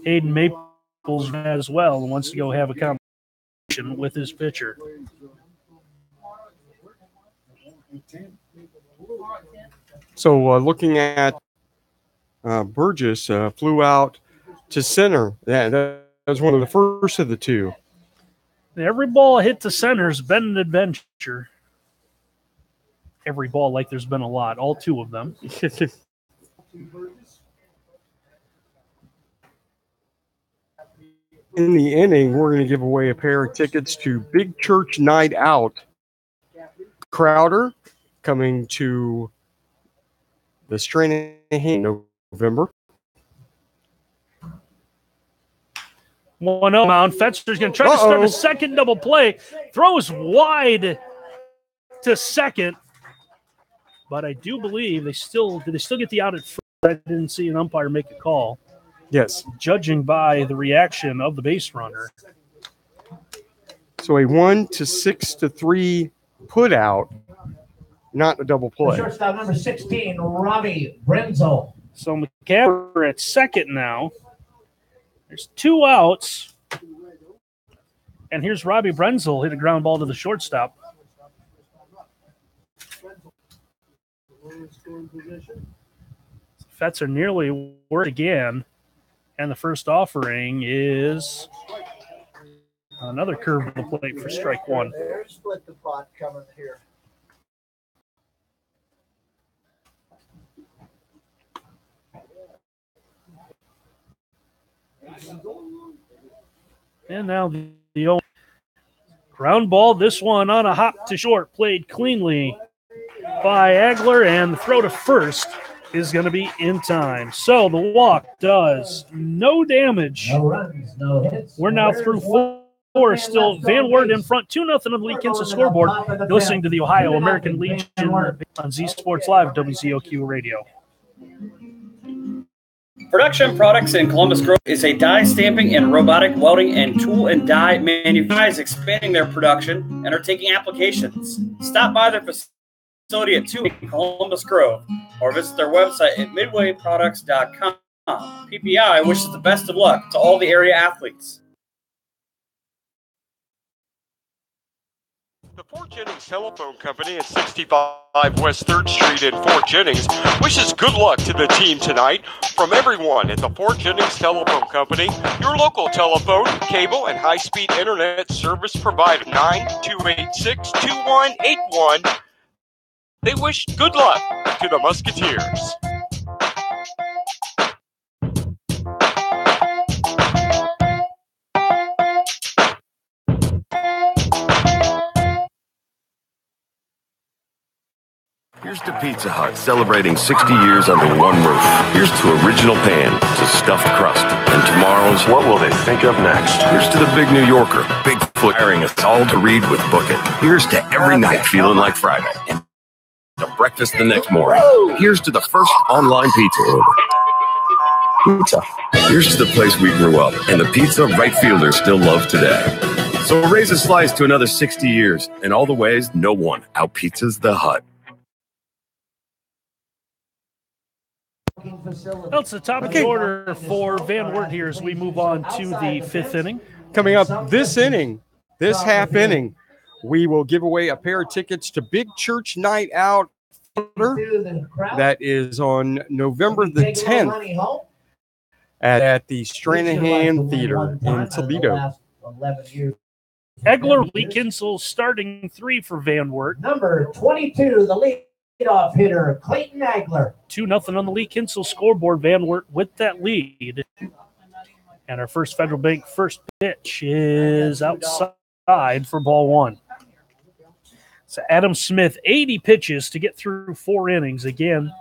Hayden Maples as well and wants to go have a conversation with his pitcher. So looking at Burgess flew out to center. That was one of the first of the 2. Every ball hit to center has been an adventure. Every ball, like there's been a lot, all 2 of them. In the inning, we're going to give away a pair of tickets to Big Church Night Out. Crowder coming to the Stranahan in November. 1-0 mound. Fetzer's going to try to start a second double play. Throws wide to second. But I do believe did they still get the out at first? I didn't see an umpire make a call. Yes. Judging by the reaction of the base runner. So a 1-6-3 put out, not a double play. Shortstop number 16, Robbie Brenzel. So McCafferty at second now. There's 2 outs. And here's Robbie Brenzel hit a ground ball to the shortstop. Fetzer nearly worked again. And the first offering is another curve to the plate for strike 1. There's split the pot coming here. And now the old ground ball. This one on a hop to short, played cleanly by Agler, and the throw to first is going to be in time. So the walk does no damage. No runs, no hits. We're now through 4. Still Van Wert in front, 2-0 on the Lee Kinsa scoreboard. You're listening to the Ohio American Legion on Z Sports Live, WZOQ Radio. Production Products in Columbus Grove is a die stamping and robotic welding and tool and die manufacturers expanding their production and are taking applications. Stop by their facility at 2 in Columbus Grove or visit their website at midwayproducts.com. PPI wishes the best of luck to all the area athletes. The Fort Jennings Telephone Company at 65 West 3rd Street in Fort Jennings wishes good luck to the team tonight from everyone at the Fort Jennings Telephone Company, your local telephone, cable, and high-speed internet service provider. 9286-2181. They wish good luck to the Musketeers. Here's to Pizza Hut, celebrating 60 years under one roof. Here's to original pan, to stuffed crust, and tomorrow's what will they think of next? Here's to the Big New Yorker, Bigfoot, hiring us all to read with Book It. Here's to every night feeling like Friday, and to breakfast the next morning. Here's to the first online pizza order. Pizza. Here's to the place we grew up, and the pizza right fielders still love today. So raise a slice to another 60 years, and all the ways no one out-pizzas the Hut. That's the top of the order for Van Wert here as we move on to the fifth inning. Coming up this inning, this half inning, we will give away a pair of tickets to Big Church Night Out. That is on November the 10th at the Stranahan Theater in Toledo. Egler, Lee Kinsel starting 3 for Van Wert. Number 22, the leadoff hitter, Clayton Egler. 2-0 on the Lee Kinsel scoreboard. Van Wert with that lead. And our first Federal Bank first pitch is outside for ball 1. So Adam Smith, 80 pitches to get through 4 innings. Again,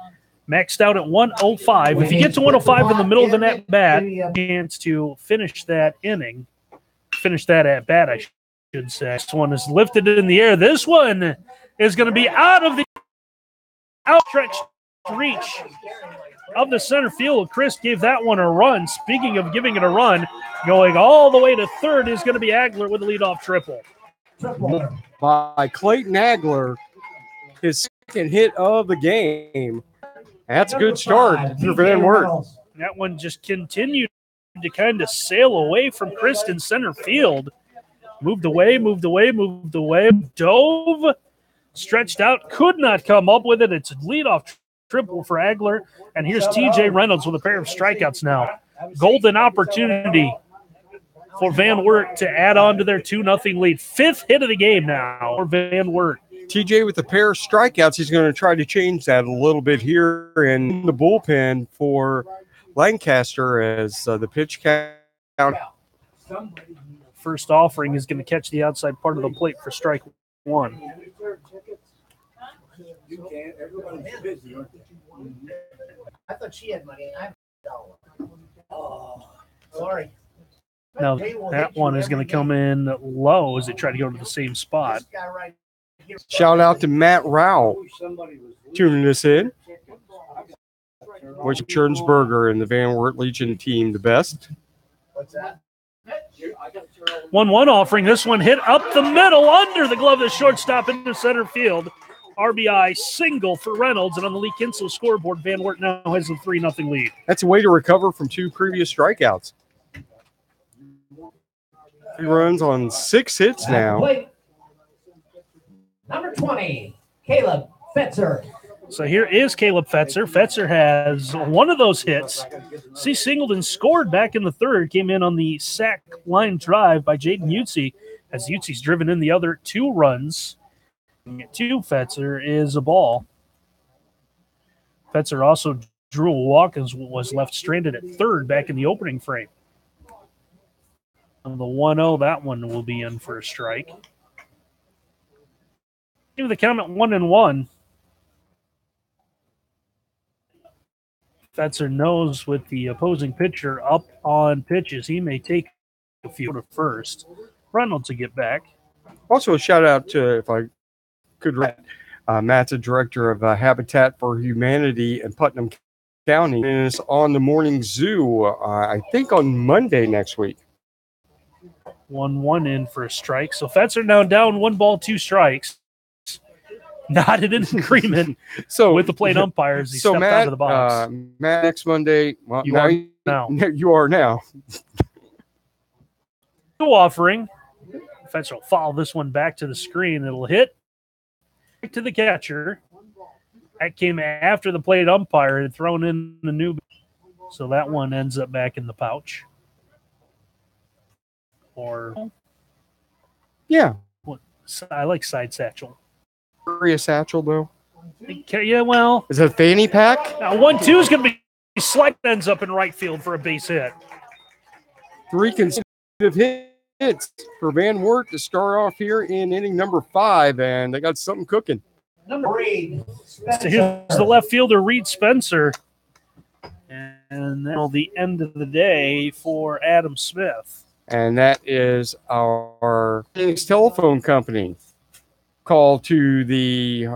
maxed out at 105. If you get to 105 in the middle of the at-bat, chance to finish that inning. Finish that at-bat, I should say. This one is lifted in the air. This one is going to be out of the outstretched reach of the center field. Chris gave that one a run. Speaking of giving it a run, going all the way to third is going to be Agler with a leadoff triple. By Clayton Agler, his second hit of the game. That's a good start for Van Wert. That one just continued to kind of sail away from Chris in center field. Moved away, dove, stretched out, could not come up with it. It's a leadoff triple for Agler. And here's TJ Reynolds with a pair of strikeouts now. Golden opportunity for Van Wert to add on to their 2-0 lead. 5th hit of the game now for Van Wert. TJ with a pair of strikeouts. He's going to try to change that a little bit here in the bullpen for Lancaster as the pitch count. First offering is going to catch the outside part of the plate for strike 1. I thought she had money. I have $1. Oh, sorry. Now that one is going to come in low as they try to go to the same spot. Shout out to Matt Rao tuning us in. Wish Chernsberger and the Van Wert Legion team the best. What's that? 1-1 offering. This one hit up the middle under the glove of the shortstop into center field. RBI single for Reynolds, and on the Lee Kinsel scoreboard, Van Wert now has a 3-0 lead. That's a way to recover from 2 previous strikeouts. 3 runs on 6 hits now. Number 20, Caleb Fetzer. So here is Caleb Fetzer. Fetzer has one of those hits. He singled and scored back in the 3rd. Came in on the sac line drive by Jaden Utsi as Utzi's driven in the other 2 runs. To Fetzer is a ball. Fetzer also drew a walk and was left stranded at 3rd back in the opening frame. On the 1-0, that one will be in for a strike. Give the count at 1-1. Fetzer knows with the opposing pitcher up on pitches, he may take a few to first. Reynolds to get back. Also, a shout out to, if I could, Matt's a director of Habitat for Humanity in Putnam County. And it's on the Morning Zoo, I think on Monday next week. 1-1 in for a strike. So Fetzer now down 1 ball, 2 strikes. Not an agreement with the plate umpires. He stepped out of the box. Matt, next Monday. Well, you are now. You are now. New offering. Fetzer will follow this one back to the screen. It'll hit to the catcher. That came after the plate umpire had thrown in the new. So that one ends up back in the pouch. Or yeah, I like side satchel. A satchel though. Yeah, well, is it a fanny pack? Now 1-2 is going to be slide ends up in right field for a base hit. 3 consecutive hits for Van Wert to start off here in inning number 5, and they got something cooking. Number 8. So here's the left fielder, Reed Spencer. And that'll be the end of the day for Adam Smith. And that is our telephone company. Call to the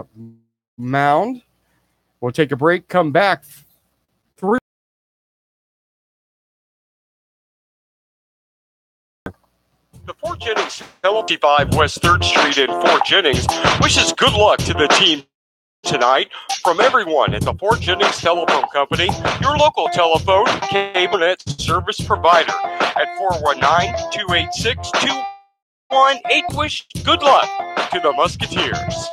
mound. We'll take a break, come back. 3. The Fort Jennings 55 West 3rd Street in Fort Jennings wishes good luck to the team tonight from everyone at the Fort Jennings Telephone Company, your local telephone, cable, net service provider at 419-286-2188. Wish good luck to the Musketeers.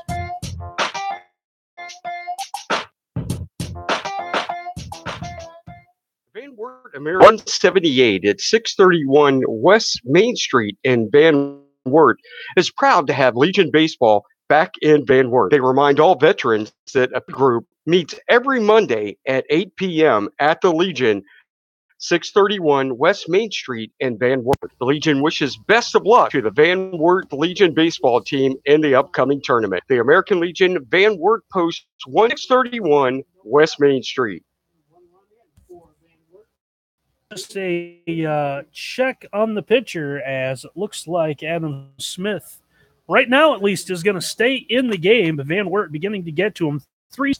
Van Wert American 178 at 631 West Main Street in Van Wert is proud to have Legion Baseball back in Van Wert. They remind all veterans that a group meets every Monday at 8 p.m. at the Legion, 631 West Main Street in Van Wert. The Legion wishes best of luck to the Van Wert Legion baseball team in the upcoming tournament. The American Legion Van Wert Post 631 West Main Street. Just a check on the pitcher, as it looks like Adam Smith, right now at least, is going to stay in the game. But Van Wert beginning to get to him. 3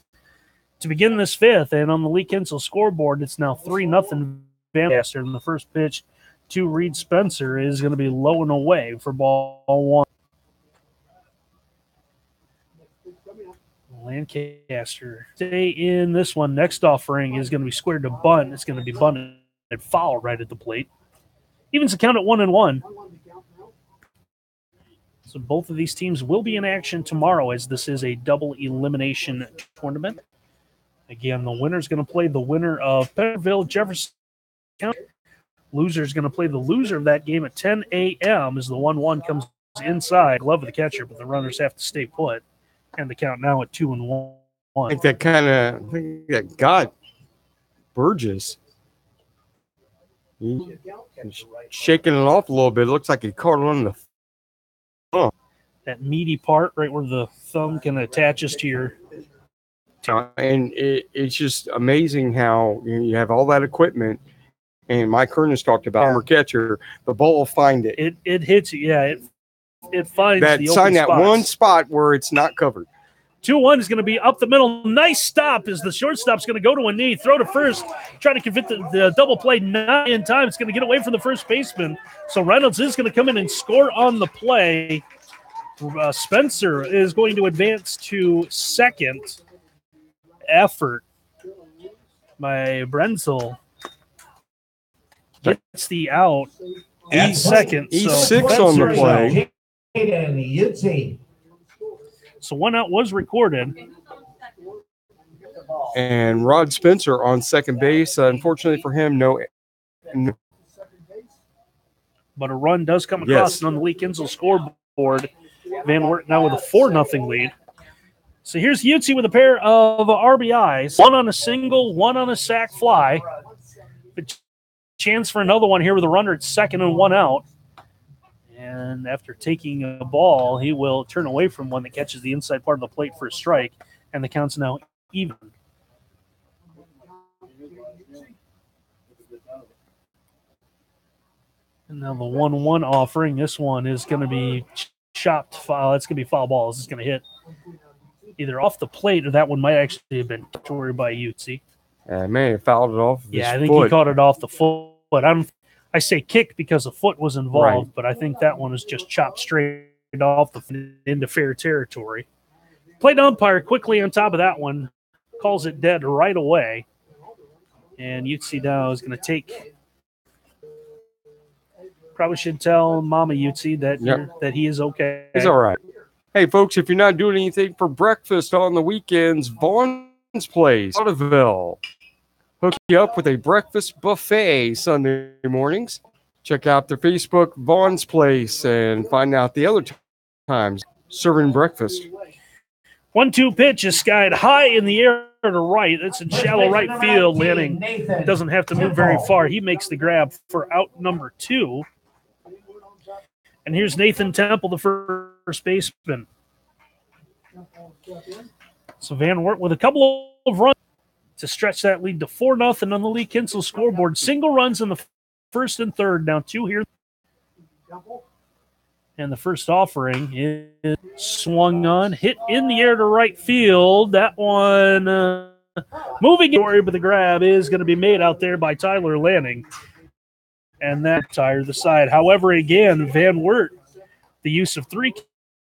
to begin this fifth, and on the Lee Kinsel scoreboard, it's now 3-0 Vancaster. And the first pitch to Reed Spencer is going to be low and away for ball one. Lancaster stay in this one. Next offering is going to be squared to bunt. It's going to be bunted. Foul right at the plate. Evens the count at 1-1. So both of these teams will be in action tomorrow, as this is a double elimination tournament. Again, the winner is going to play the winner of Pennerville Jefferson County. Loser is going to play the loser of that game at 10 a.m. as the 1-1 comes inside. Glove of the catcher, but the runners have to stay put. And the count now at 2-1. I think that got Burgess. He's shaking it off a little bit. It looks like he caught it on the thumb. That meaty part right where the thumb can attaches to your... And it's just amazing how you have all that equipment. And Mike Kernes talked about hammer catcher. The ball will find it. It hits you. Yeah, it finds that the open sign that spots. one spot where it's not covered. 2-1 is going to be up the middle. Nice stop as the shortstop's going to go to a knee, throw to first, trying to convert the double play, not in time. It's going to get away from the first baseman. So Reynolds is going to come in and score on the play. Spencer is going to advance to second. Effort by Brenzel gets the out at second. E6 on the play. So one out was recorded. And Rod Spencer on second base. Unfortunately for him, no. But a run does come across on the Lee Kinsel scoreboard. Van Wert now with a 4-0 lead. So here's Utsi with a pair of RBIs. One on a single, one on a sac fly. But chance for another one here with a runner at second and one out. And after taking a ball, he will turn away from one that catches the inside part of the plate for a strike. And the count's now even. And now the 1-1 offering. This one is going to be chopped foul. It's going to be foul balls. It's going to hit either off the plate, or that one might actually have been torn by Utsi. Man, he fouled it off. I think he caught it off the foot. I say kick because the foot was involved, but I think that one is just chopped straight off the foot into fair territory. Plate umpire quickly on top of that one calls it dead right away. And Utsi now is going to take. Probably should tell Mama Utsi that he is okay. He's all right. Hey, folks, if you're not doing anything for breakfast on the weekends, Vaughn's Place, Waterville, hook you up with a breakfast buffet Sunday mornings. Check out their Facebook, Vaughn's Place, and find out the other times serving breakfast. 1-2 pitch is skied high in the air to right. It's in shallow right field. Lanning doesn't have to move very far. He makes the grab for out number 2. And here's Nathan Temple, the first baseman. So Van Wert with a couple of runs to stretch that lead to 4-0 on the Lee Kinsel scoreboard. Single runs in the first and third. Now 2 here. And the first offering is swung on, hit in the air to right field. That one moving in, but the grab is going to be made out there by Tyler Lanning. And that tired the side. However, again, Van Wert, the use of 3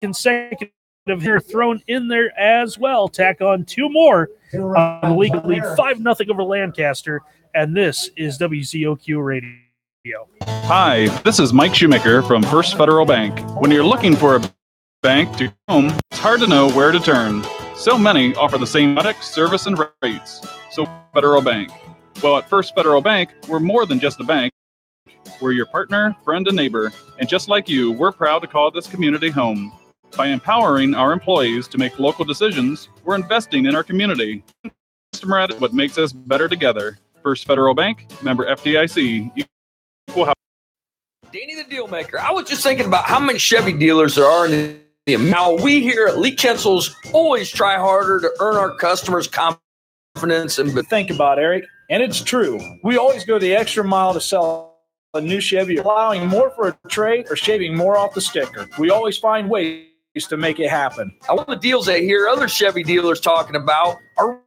consecutive of here thrown in there as well. Tack on 2 more. The league lead 5-0 over Lancaster, and this is WZOQ Radio. Hi, this is Mike Shoemaker from First Federal Bank. When you're looking for a bank to home, it's hard to know where to turn. So many offer the same product, service, and rates. So Federal Bank. Well, at First Federal Bank, we're more than just a bank. We're your partner, friend, and neighbor. And just like you, we're proud to call this community home. By empowering our employees to make local decisions, we're investing in our community. Customer at what makes us better together. First Federal Bank, member FDIC. Equal housing. Danny the Deal Maker. I was just thinking about how many Chevy dealers there are in the Now, we here at Lee Kinsel's always try harder to earn our customers' confidence. And think about, Eric, and it's true. We always go the extra mile to sell a new Chevy, allowing more for a trade or shaving more off the sticker. We always find ways to make it happen. All the deals I hear other Chevy dealers talking about are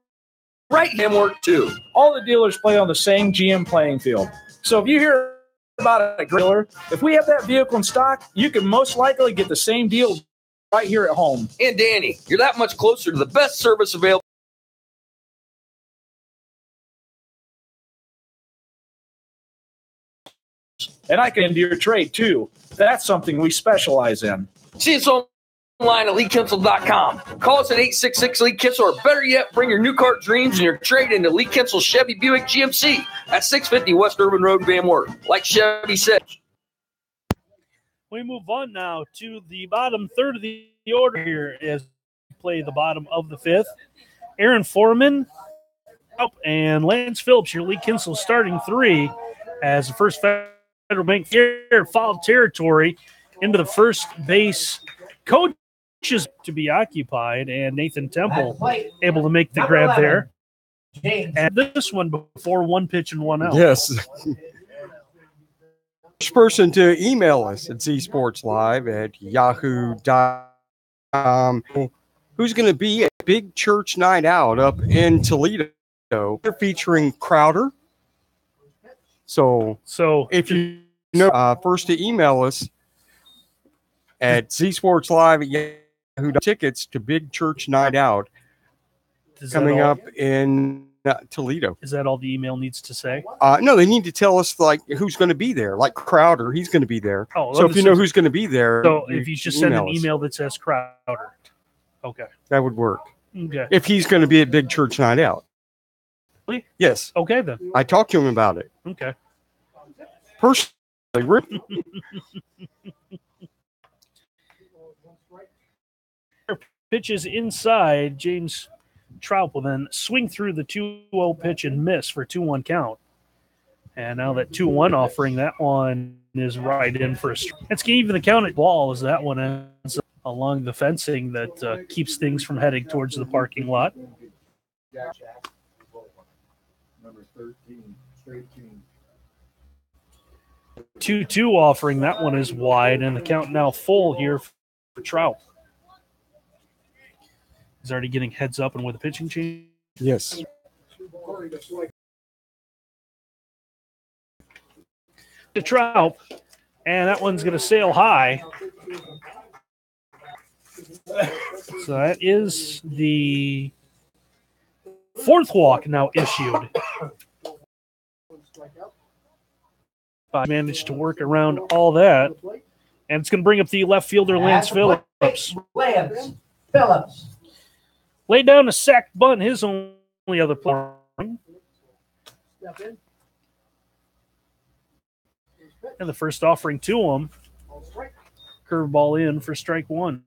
right in work too. All the dealers play on the same GM playing field. So if you hear about a dealer, if we have that vehicle in stock, you can most likely get the same deal right here at home. And Danny, you're that much closer to the best service available. And I can do your trade too. That's something we specialize in. See us online at LeeKinsel.com. Call us at 866-LEE-KINSEL, or better yet, bring your new car dreams and your trade into Lee Kinsel Chevy Buick GMC at 650 West Urban Road, Van Wert. Like Chevy said. We move on now to the bottom third of the order here as we play the bottom of the 5th. Aaron Foreman and Lance Phillips, your Lee Kinsel starting 3 as the First Federal Bank here foul territory into the first base coach is to be occupied, and Nathan Temple able to make the grab there. And this one before 1 pitch and 1 out. Yes. First person to email us at zsportslive@yahoo.com. Who's going to be a big church night out up in Toledo? They're featuring Crowder. So if you know, first to email us at zsportslive@yahoo.com. Tickets to big church night out coming up in Toledo. Is that all the email needs to say? No, they need to tell us like who's going to be there. Like Crowder, he's going to be there. Oh, so if you know who's going to be there, so if you just send an email that says Crowder, okay, that would work. Okay. If he's going to be at big church night out, really? Yes. Okay then. I talked to him about it. Okay. Personally, pitches inside. James Trout will then swing through the 2-0 pitch and miss for 2-1 count. And now that 2-1 offering, that one is right in for a strike. It's even the count at ball as that one ends along the fencing that keeps things from heading towards the parking lot. Number 13, straight team. 2-2 offering, that one is wide, and the count now full here for Trout. He's already getting heads up and with a pitching change. Yes. To Trout, and that one's going to sail high. So that is the 4th walk now issued. I managed to work around all that, and it's going to bring up the left fielder, Lance Phillips. Phillips. Laid down a sack bunt, his only other play. And the first offering to him, curveball in for strike 1.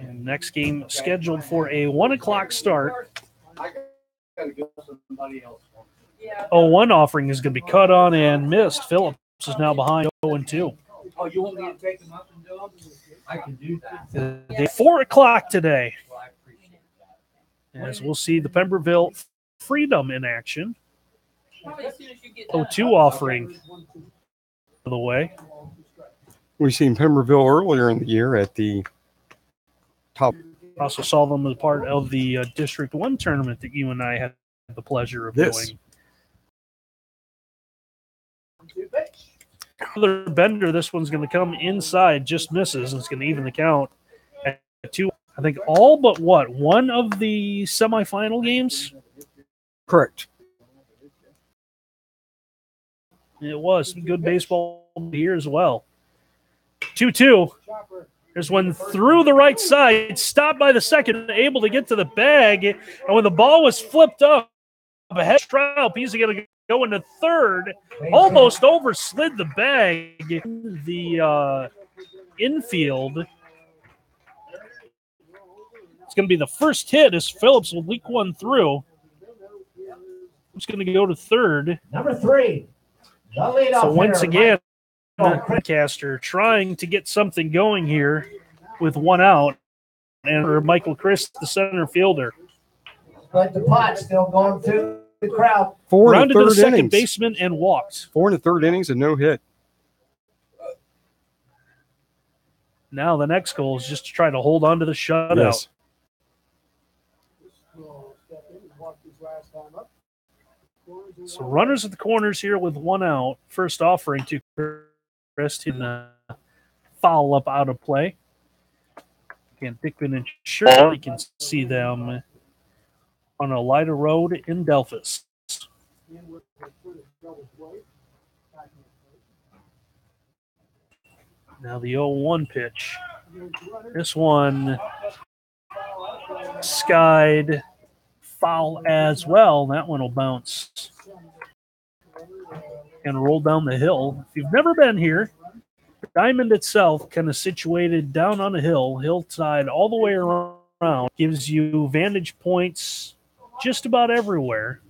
And next game scheduled for a 1 o'clock start. 0-1 offering is going to be cut on and missed. Phillips is now behind 0-2. Oh, you want me to take them up and do them? I can do that. 4 o'clock today. As we'll see the Pemberville Freedom in action. 0-2 offering the way. We've seen Pemberville earlier in the year at the top. Also saw them as part of the District 1 tournament that you and I had the pleasure of doing. Another bender. This one's going to come inside, just misses, and it's going to even the count at 2. I think all but one of the semifinal games? Correct. It was some good baseball here as well. 2-2. There's one through the right side, stopped by the second, able to get to the bag. And when the ball was flipped up, ahead Trout, he's going to go into third. Almost overslid the bag. The infield. It's going to be the first hit as Phillips will leak one through. Who's going to go to third? Number 3. So once again, Caster trying to get something going here with one out, and Michael Chris, the center fielder. But the pot still going through the crowd. Rounded to the second baseman and walked. 4 1/3 innings and no hit. Now the next goal is just to try to hold on to the shutout. Yes. So runners at the corners here with one out. First offering to Chris in foul up out of play. Again, Dickman and Shirley can see them on Elida Road in Delphus. Now the 0-1 pitch. This one skied foul as well. That one will bounce and roll down the hill. If you've never been here, Diamond itself kind of situated down on a hillside all the way around, gives you vantage points just about everywhere.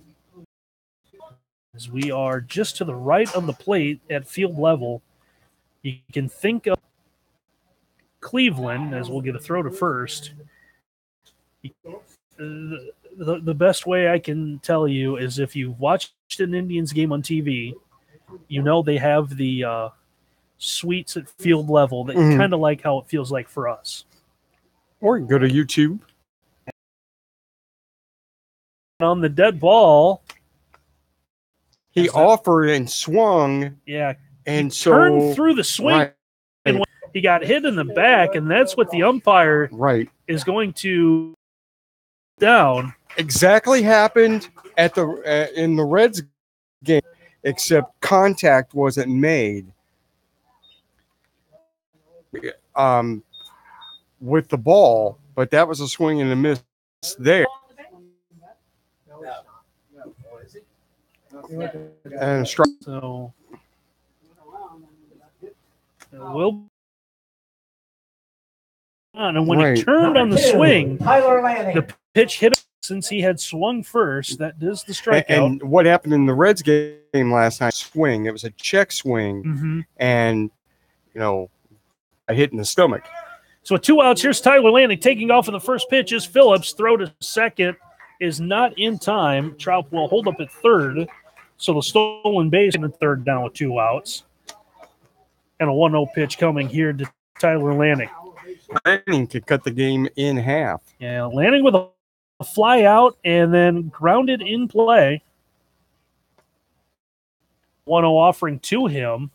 As we are just to the right of the plate at field level, you can think of Cleveland, as we'll get a throw to first. The best way I can tell you is if you've watched an Indians game on TV, you know they have the suites at field level that kind of like how it feels like for us. Or you can go to YouTube. On the dead ball, he offered and swung. Yeah. And so turned through the swing. Right. And he got hit in the back, and that's what the umpire is going to down. Exactly happened at the in the Reds game, except contact wasn't made with the ball, but that was a swing and a miss there. And strike. So will on, and when he turned on the swing, the pitch hit him since he had swung first. That is the strikeout. And what happened in the Reds game last night? Swing. It was a check swing, and a hit in the stomach. So with 2 outs, here's Tyler Lanning taking off of the first pitch. Is Phillips throw to second is not in time. Trout will hold up at third. So the stolen base in the third down with 2 outs. And a 1-0 pitch coming here to Tyler Lanning. Lanning could cut the game in half. Yeah, Lanning with a fly out and then grounded in play. 1-0 offering to him.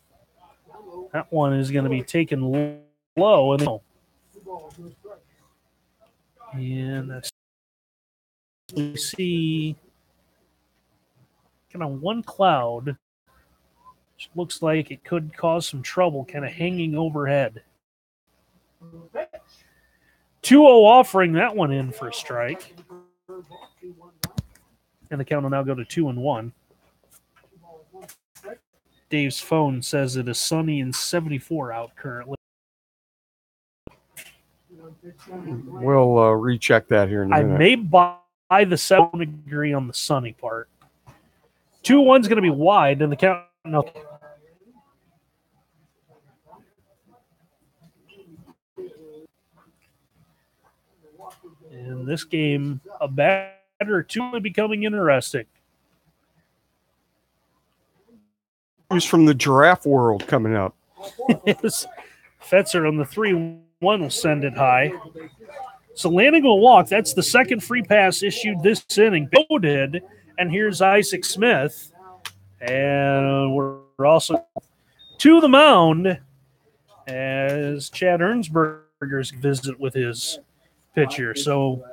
That one is going to be taken low. And that's, we see kind of one cloud, which looks like it could cause some trouble kind of hanging overhead. 2-0 offering that one in for a strike. And the count will now go to 2-1. Dave's phone says it is sunny and 74 out currently. We'll recheck that here in a minute. I may buy the 7 degree on the sunny part. 2-1's going to be wide, and the count. No. In this game, a batter or two will be becoming interesting. Who's from the giraffe world coming up? Fetzer on the 3-1 will send it high. So Lanning will walk. That's the second free pass issued this inning. Bo did, and here's Isaac Smith. And we're also to the mound as Chad Ernsberger's visit with his pitcher. So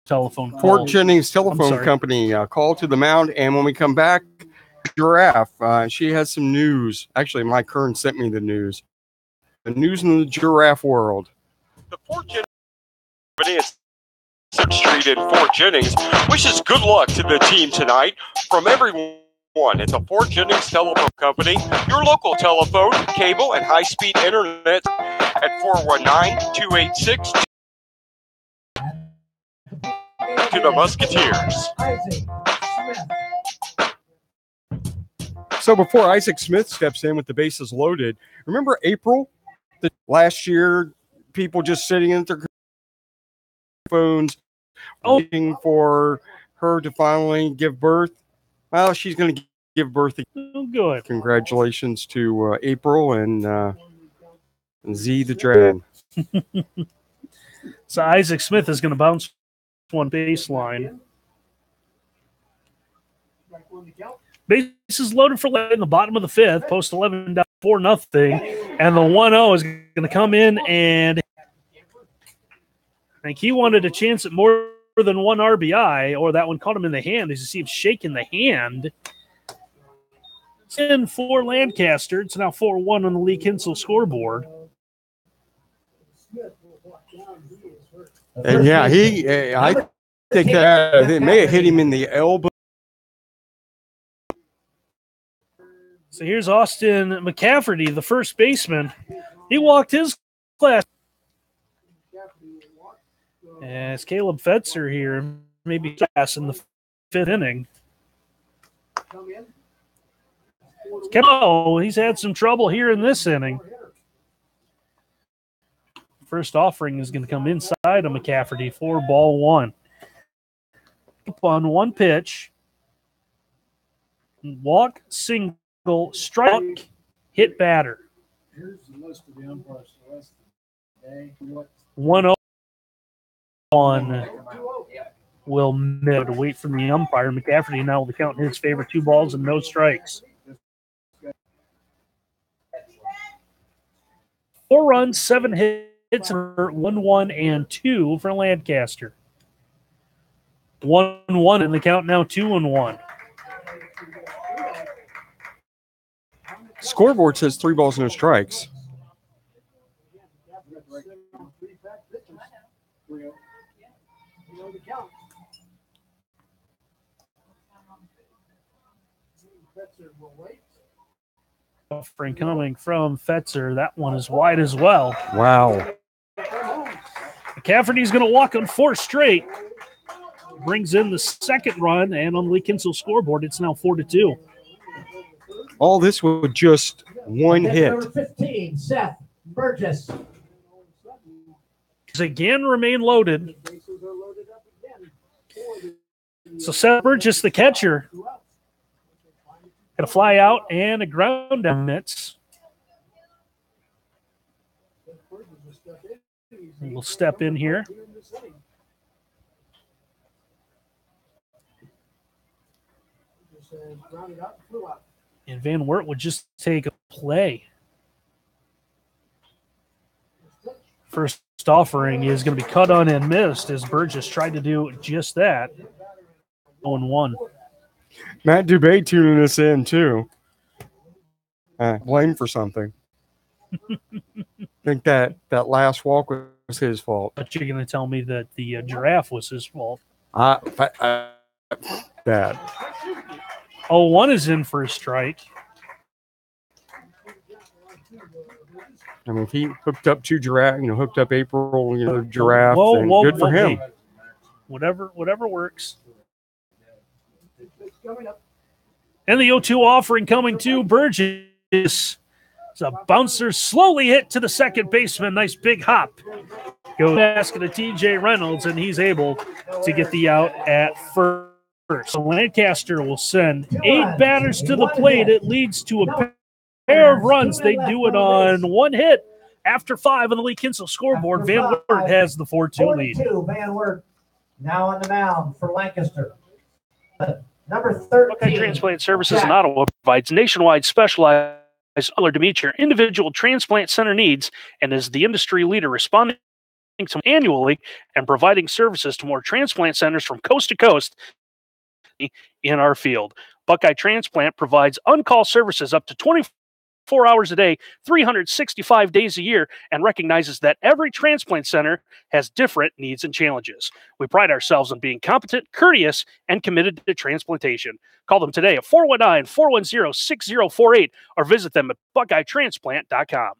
telephone call. Fort Jennings Telephone Company call to the mound, and when we come back, Giraffe. She has some news. Actually, Mike Kern sent me the news. The news in the giraffe world. The Fort Jennings Company at 6th Street in Fort Jennings wishes good luck to the team tonight from everyone at the Fort Jennings Telephone Company, your local telephone, cable, and high-speed internet at 419-286 to the Musketeers. So before Isaac Smith steps in with the bases loaded, remember April? Last year, people just sitting in their phones waiting for her to finally give birth. Well, she's going to give birth. Oh, good. Congratulations to April and Z the Dragon. So Isaac Smith is going to bounce one baseline. Bases loaded for late in the bottom of the fifth. Post 11 down 4-0. And the 1-0 is going to come in, and I think he wanted a chance at more than one RBI, or that one caught him in the hand. As you see him shaking the hand. It's in for Lancaster. It's now 4-1 on the Lee Kinsel scoreboard. And yeah, I think that it may have hit him in the elbow. So here's Austin McCafferty, the first baseman. He walked his class. As Caleb Fetzer here, maybe class in the fifth inning. Oh, he's had some trouble here in this inning. First offering is going to come inside of McCafferty for ball one. Up on one pitch. Walk, single, strike, hit batter. Here's the list of the umpires for the rest of the day. 1-0 on will miss to wait for the umpire. McCafferty now will count in his favor, 2 balls and no strikes. 4 runs, 7 hits, 1-1 and 2 for Lancaster. 1-1 in the count now, 2-1. Scoreboard says 3 balls, no strikes. Offering coming from Fetzer. That one is wide as well. Wow. McCafferty's going to walk on 4 straight. Brings in the second run, and on the Lee Kinsel scoreboard, it's now 4-2. All this with just one hit. Number 15, Seth Burgess. Again, remain loaded. So Seth Burgess, the catcher, got a fly out and a ground down mitts. We'll step in here. And Van Wert would just take a play. First offering is going to be cut on and missed as Burgess tried to do just that. 0-1. Matt Dubé tuning us in, too. Blame for something. I think that last walk was his fault. But you're going to tell me that the giraffe was his fault. Bad. 0-1 is in for a strike. I mean, if he hooked up 2 giraffe, hooked up April, giraffe, then good for him. Hey, whatever works. And the 0-2 offering coming to Burgess. It's a bouncer slowly hit to the second baseman. Nice big hop. Go basket to TJ Reynolds, and he's able to get the out at first. So Lancaster will send 8 batters to the plate. It leads to a pair of runs. They do it on 1 hit after 5 on the Lee Kinsel scoreboard. Van Wert has the 4-2 lead. Van Wert now on the mound for Lancaster. Number 13. Buckeye Transplant Services in Ottawa provides nationwide specialized to meet your individual transplant center needs and is the industry leader responding to annually and providing services to more transplant centers from coast to coast in our field. Buckeye Transplant provides on-call services up to 24 hours a day, 365 days a year, and recognizes that every transplant center has different needs and challenges. We pride ourselves on being competent, courteous, and committed to transplantation. Call them today at 419-410-6048 or visit them at buckeyetransplant.com.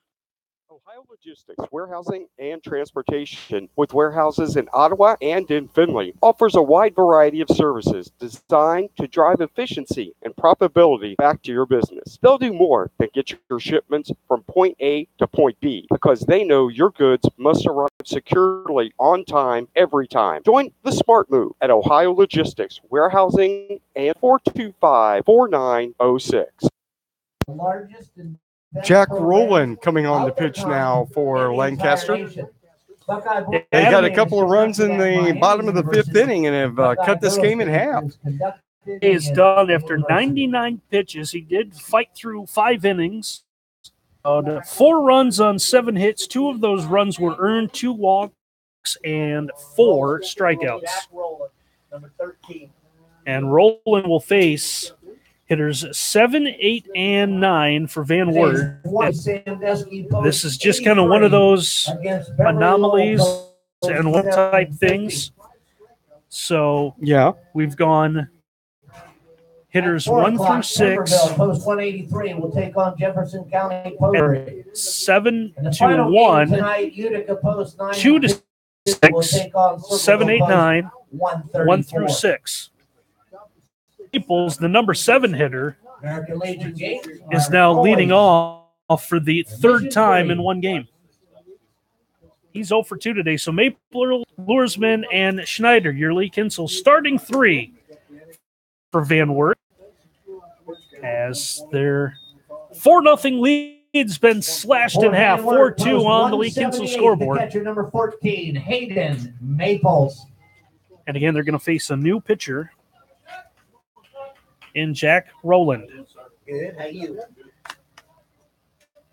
Ohio Logistics Warehousing and Transportation, with warehouses in Ottawa and in Findlay, offers a wide variety of services designed to drive efficiency and profitability back to your business. They'll do more than get your shipments from point A to point B because they know your goods must arrive securely on time every time. Join the smart move at Ohio Logistics Warehousing and 425-4906. The largest and Jack Rowland coming on the pitch now for Lancaster. They got a couple of runs in the bottom of the fifth inning and have cut this game in half. He is done after 99 pitches. He did fight through 5 innings. 4 runs on 7 hits. 2 of those runs were earned, 2 walks, and 4 strikeouts. And Rowland will face hitters 7, 8, and 9 for Van Wert. This is just kind of one of those anomalies and one type things. So yeah, we've gone hitters 1 through 6. Post 183 will take on Jefferson County Post. 7 to 1. 2 to 6. 7, 8, 9. 1 through 6. Peoples, the number 7 hitter, is now leading off for the 3rd time in one game. He's 0 for 2 today. So Maple, Luersman, and Schneider, your Lee Kinsel starting 3 for Van Wert, as their 4-0 lead's been slashed in half. 4-2 on the Lee Kinsel scoreboard. Catcher number 14, Hayden Maples. And again, they're going to face a new pitcher in Jack Rowland. Good. How you?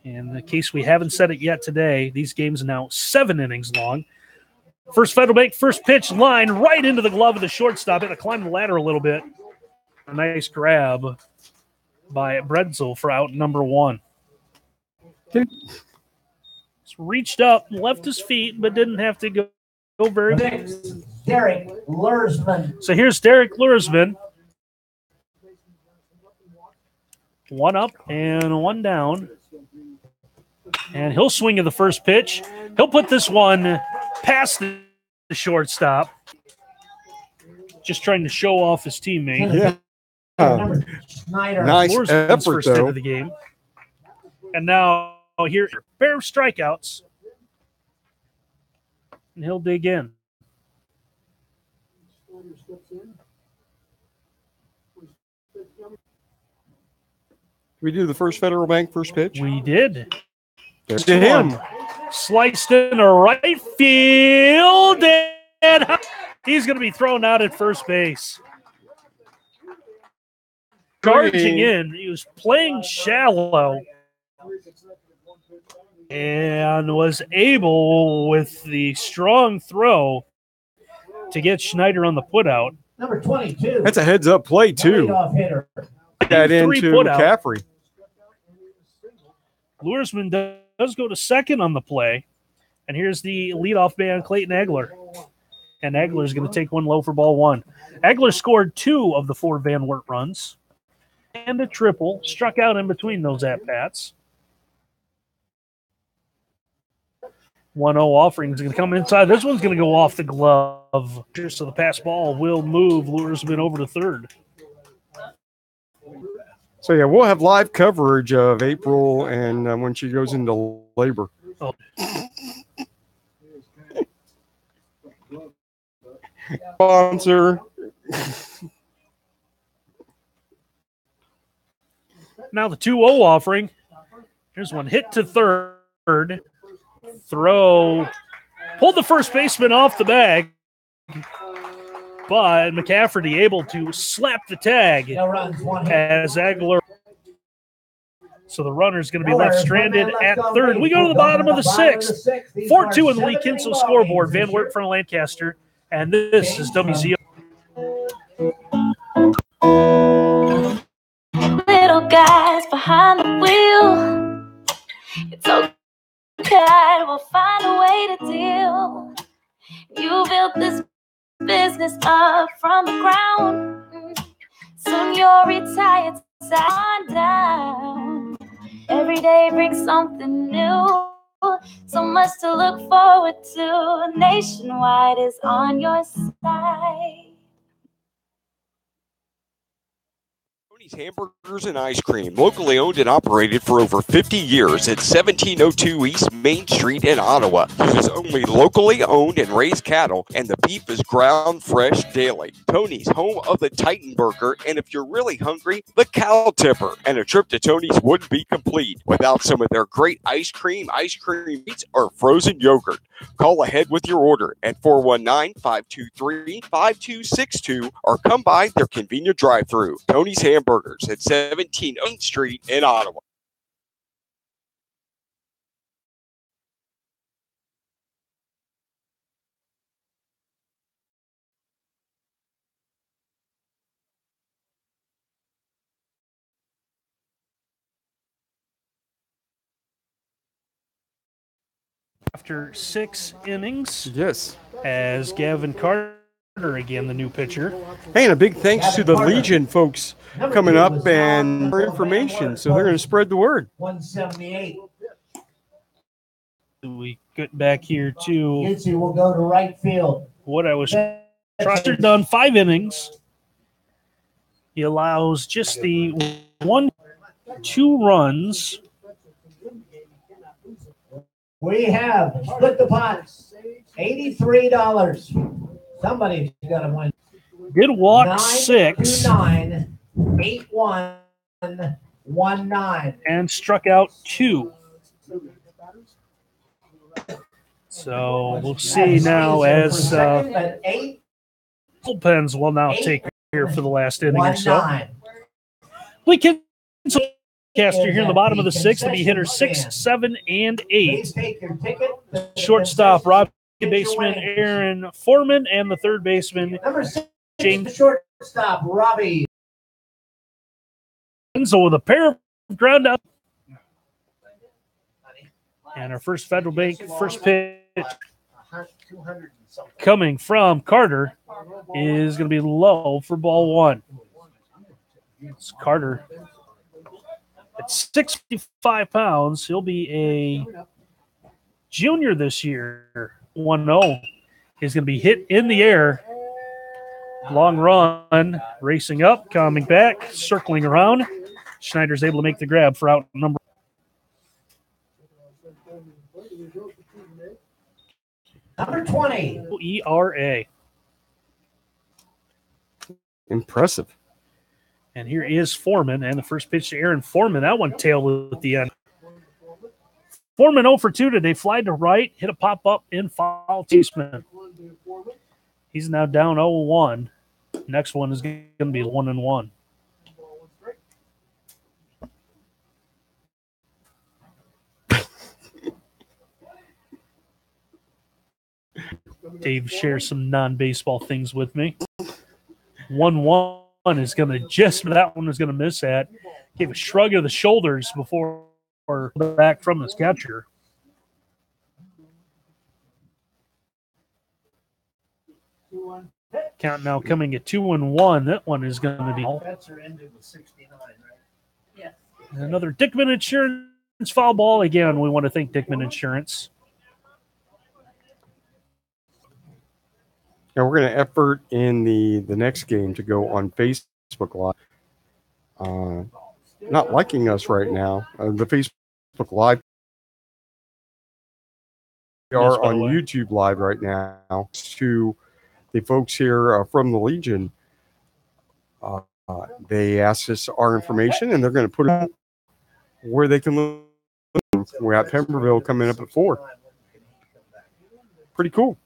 In the case we haven't said it yet today, these games are now 7 innings long. First Federal Bank, first pitch line right into the glove of the shortstop. Had to climb the ladder a little bit. A nice grab by Bredzel for out number 1. He's reached up, left his feet, but didn't have to go very far. Derek Luersman. So here's Derek Luersman. 1 up and 1 down. And he'll swing at the first pitch. He'll put this one past the shortstop. Just trying to show off his teammate. Yeah. Nice effort, first hit of the game. And now here, a pair of strikeouts. And he'll dig in. We do the first Federal Bank first pitch? We did. There's to him. Sliced into right field. And he's going to be thrown out at first base. Charging in. He was playing shallow. And was able, with the strong throw, to get Schneider on the putout. Number 22. That's a heads-up play, too. That into McCaffrey. Luersman does go to second on the play. And here's the leadoff man, Clayton Egler. And Egler's going to take one low for ball 1. Egler scored 2 of the 4 Van Wert runs. And a triple. Struck out in between those at-bats. 1-0 offering is going to come inside. This one's going to go off the glove. So the pass ball will move Luersman over to third. So, yeah, we'll have live coverage of April and when she goes into labor. Oh. Sponsor. Now the 2-0 offering. Here's one hit to third. Throw. Pulled the first baseman off the bag. but McCafferty able to slap the tag as Aguilar. So the runner's going to be left stranded at third. We go to the bottom of the sixth. 4-2 in the Lee Kinsel scoreboard. Van Wert from Lancaster. And this is WZO. Little guys behind the wheel. It's okay, we'll find a way to deal. You built this business up from the ground. Soon you'll retire, sound down. Every day brings something new. So much to look forward to. Nationwide is on your side. Tony's Hamburgers and Ice Cream, locally owned and operated for over 50 years at 1702 East Main Street in Ottawa. Uses only locally owned and raised cattle, and the beef is ground fresh daily. Tony's, home of the Titan Burger, and if you're really hungry, the Cow Tipper. And a trip to Tony's wouldn't be complete without some of their great ice cream meats, or frozen yogurt. Call ahead with your order at 419-523-5262 or come by their convenient drive-thru. Tony's Hamburgers at 17 Main Street in Ottawa. After 6 innings. Yes. As Gavin Carter, again, the new pitcher. Hey, and a big thanks to the Legion folks coming up and for information. So they're going to spread the word. 178. We get back here to Yutzi will go to right field. what I was trying to done 5 innings. He allows just the 1-2 runs. We have split the pot. $83. Somebody's got to win. Did walk 6. 929-8119. And struck out 2. So we'll see now as bullpens will now take here for the last inning or so. Lee Kinsel caster here in the bottom of the 6th to be hitters 6, 7, and 8. Shortstop Robbie, baseman Aaron Foreman, and the third baseman James. Shortstop Robbie. So with a pair of ground out. And our first Federal Bank first pitch coming from Carter is going to be low for ball 1. It's Carter at 65 pounds. He'll be a junior this year. 1-0 is going to be hit in the air. Long run, racing up, coming back, circling around. Schneider's able to make the grab for out number. Number 20. ERA. Impressive. And here is Foreman, and the first pitch to Aaron Foreman. That one tailed at the end. Foreman 0 for 2 today. Fly to right, hit a pop-up in foul basement. He's now down 0-1. Next one is going to be 1-1. Dave shares some non-baseball things with me. 1-1 is going to that one is going to miss that. Gave a shrug of the shoulders before back from his catcher. Count now coming at 2-1. That one is going to be another Dickman Insurance foul ball. Again, we want to thank Dickman Insurance. Now we're going to effort in the next game to go on Facebook Live. Not liking us right now. The Facebook Live. We are on YouTube Live right now. To the folks here from the Legion, they asked us our information, and they're going to put it where they can look. We got Pemberville coming up at 4. Pretty cool.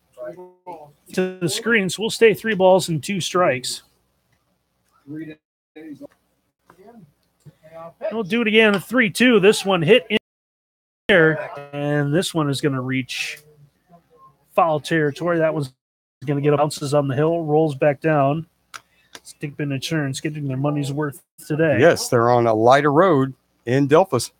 to the screen, so we'll stay 3 balls and 2 strikes. We'll do it again, 3-2. This one hit in there, and this one is going to reach foul territory. That one's going to get bounces on the hill, rolls back down. Stickman Insurance getting their money's worth today. Yes, they're on a lighter road in Delphus.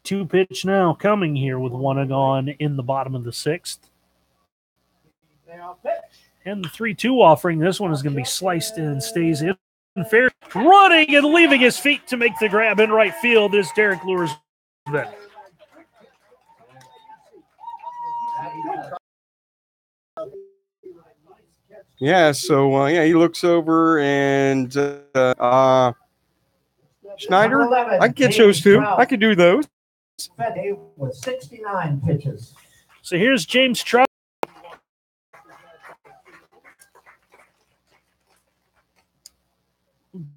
Two pitch now coming here with one gone in the bottom of the 6th. And the 3-2 offering. This one is going to be sliced and stays in fair. Running and leaving his feet to make the grab in right field is Derek Luersman. Yeah, so he looks over and Schneider, I can get those two. I could do those. With 69 pitches. So here's James Trout.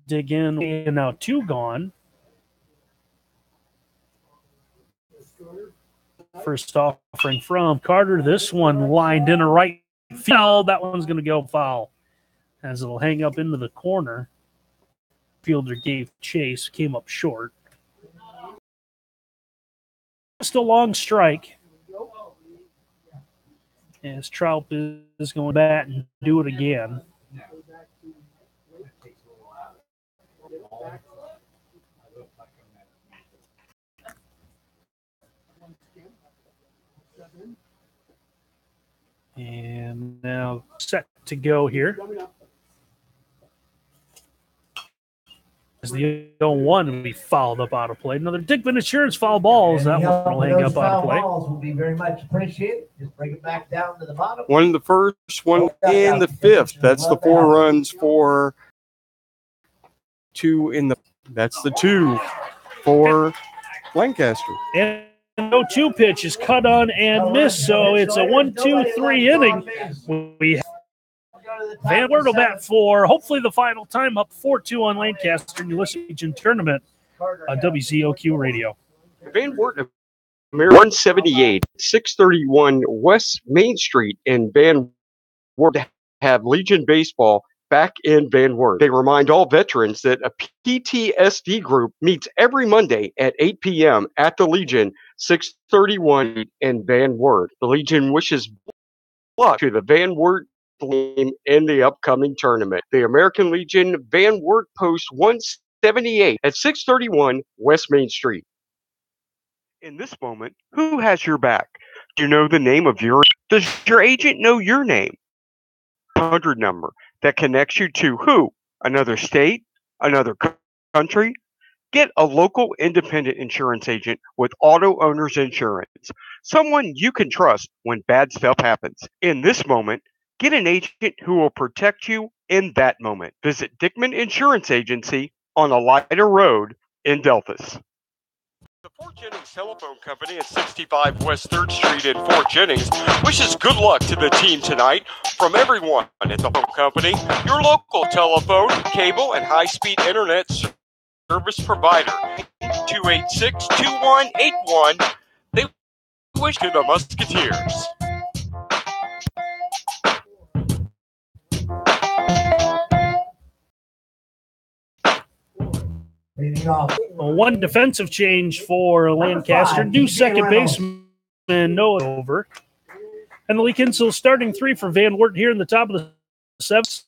Dig in, and now 2 gone. First offering from Carter. This one lined in a right field. That one's going to go foul as it'll hang up into the corner. Fielder gave chase, came up short. Just a long strike. As Trout is going back and do it again. And now set to go here. As the 0-1 will be fouled up out of play. Another Dickman Insurance foul balls. That one will hang up out of play. Balls will be very much appreciated. Just bring it back down to the bottom. One in the first, one in the 5th. That's the 4 runs for 2 in the. That's the 2 for Lancaster. And 0-2 pitch is cut on and missed, so it's a 1-2-3 inning. We have Van Wert will bat for hopefully the final time, up 4-2 on Lancaster in the Ulysses Region Tournament on WZOQ Radio. Van Wert, 178, 631 West Main Street in Van Wert have Legion Baseball back in Van Wert. They remind all veterans that a PTSD group meets every Monday at 8 p.m. at the Legion, 631 in Van Wert. The Legion wishes luck to the Van Wert team in the upcoming tournament. The American Legion Van Wert Post 178 at 631 West Main Street. In this moment, who has your back? Do you know the name of does your agent know your name? 100 number that connects you to who? Another state? Another country? Get a local independent insurance agent with Auto Owners Insurance. Someone you can trust when bad stuff happens. In this moment, get an agent who will protect you in that moment. Visit Dickman Insurance Agency on a lighter road in Delphus. The Fort Jennings Telephone Company at 65 West 3rd Street in Fort Jennings wishes good luck to the team tonight from everyone at the phone company, your local telephone, cable, and high-speed internet service provider. 286-2181. They wish to the Musketeers. One defensive change for Lancaster. New second baseman Noah over. And the Lee Kinsel starting 3 for Van Wert here in the top of the 7th.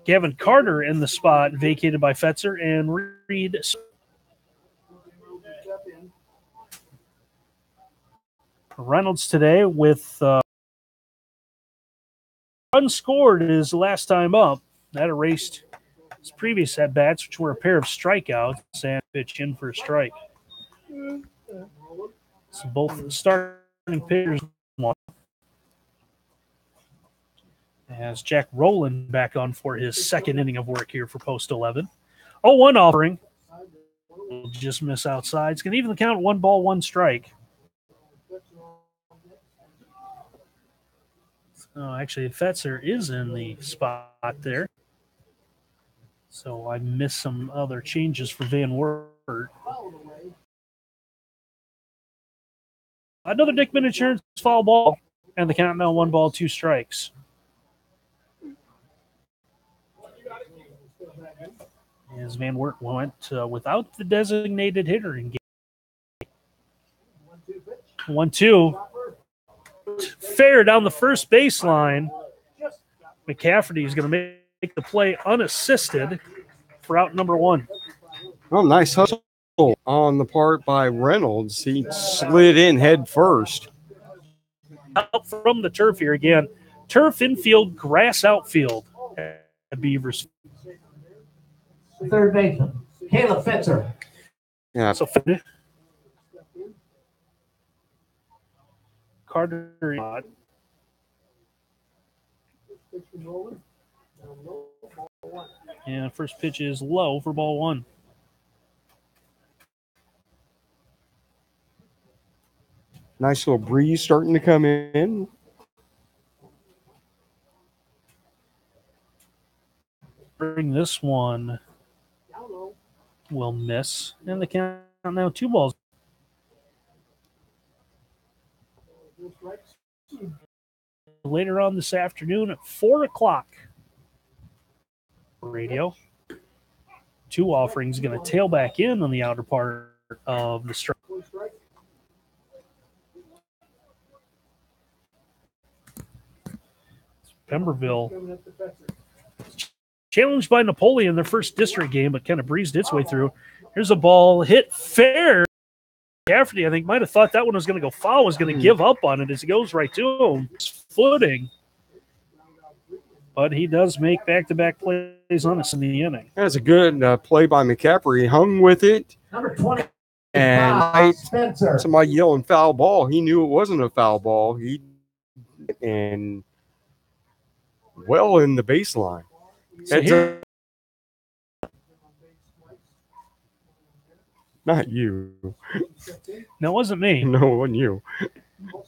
Gavin Carter in the spot, vacated by Fetzer and Reed. Reynolds today with unscored his last time up. That erased his previous at-bats, which were a pair of strikeouts, and pitch in for a strike. So both starting pitchers won. As Jack Rowland back on for his second inning of work here for Post 11. 0-1 offering. Will just miss outside. It's going to even the count, 1 ball, 1 strike. Oh, actually, Fetzer is in the spot there. So I missed some other changes for Van Wert. Another Dickman Insurance foul ball, and the count now 1 ball, 2 strikes. As Van Wert went without the designated hitter in game. 1-2. Fair down the first baseline. McCafferty is going to make the play unassisted for out number 1. Oh, nice hustle on the part by Reynolds. He slid in head first. Out from the turf here again. Turf infield, grass outfield at Beavers. Third baseman, Caleb Fetzer. Yeah. So Carter. And first pitch is low for ball 1. Nice little breeze starting to come in. Bring this one will miss. And the count now 2 balls. Later on this afternoon at 4 o'clock. Radio. 2 offerings going to tail back in on the outer part of the strike. Pemberville challenged by Napoleon in their first district game, but kind of breezed its way through. Here's a ball hit fair. Cafferty, I think, might have thought that one was going to go foul, was going to give up on it as it goes right to him. Footing. But he does make back-to-back plays on us in the inning. That's a good play by McCaffrey. He hung with it. Number 20. And Spencer. somebody yelling foul ball. He knew it wasn't a foul ball. And well in the baseline. So here, not you. no, it wasn't me. No, it wasn't you.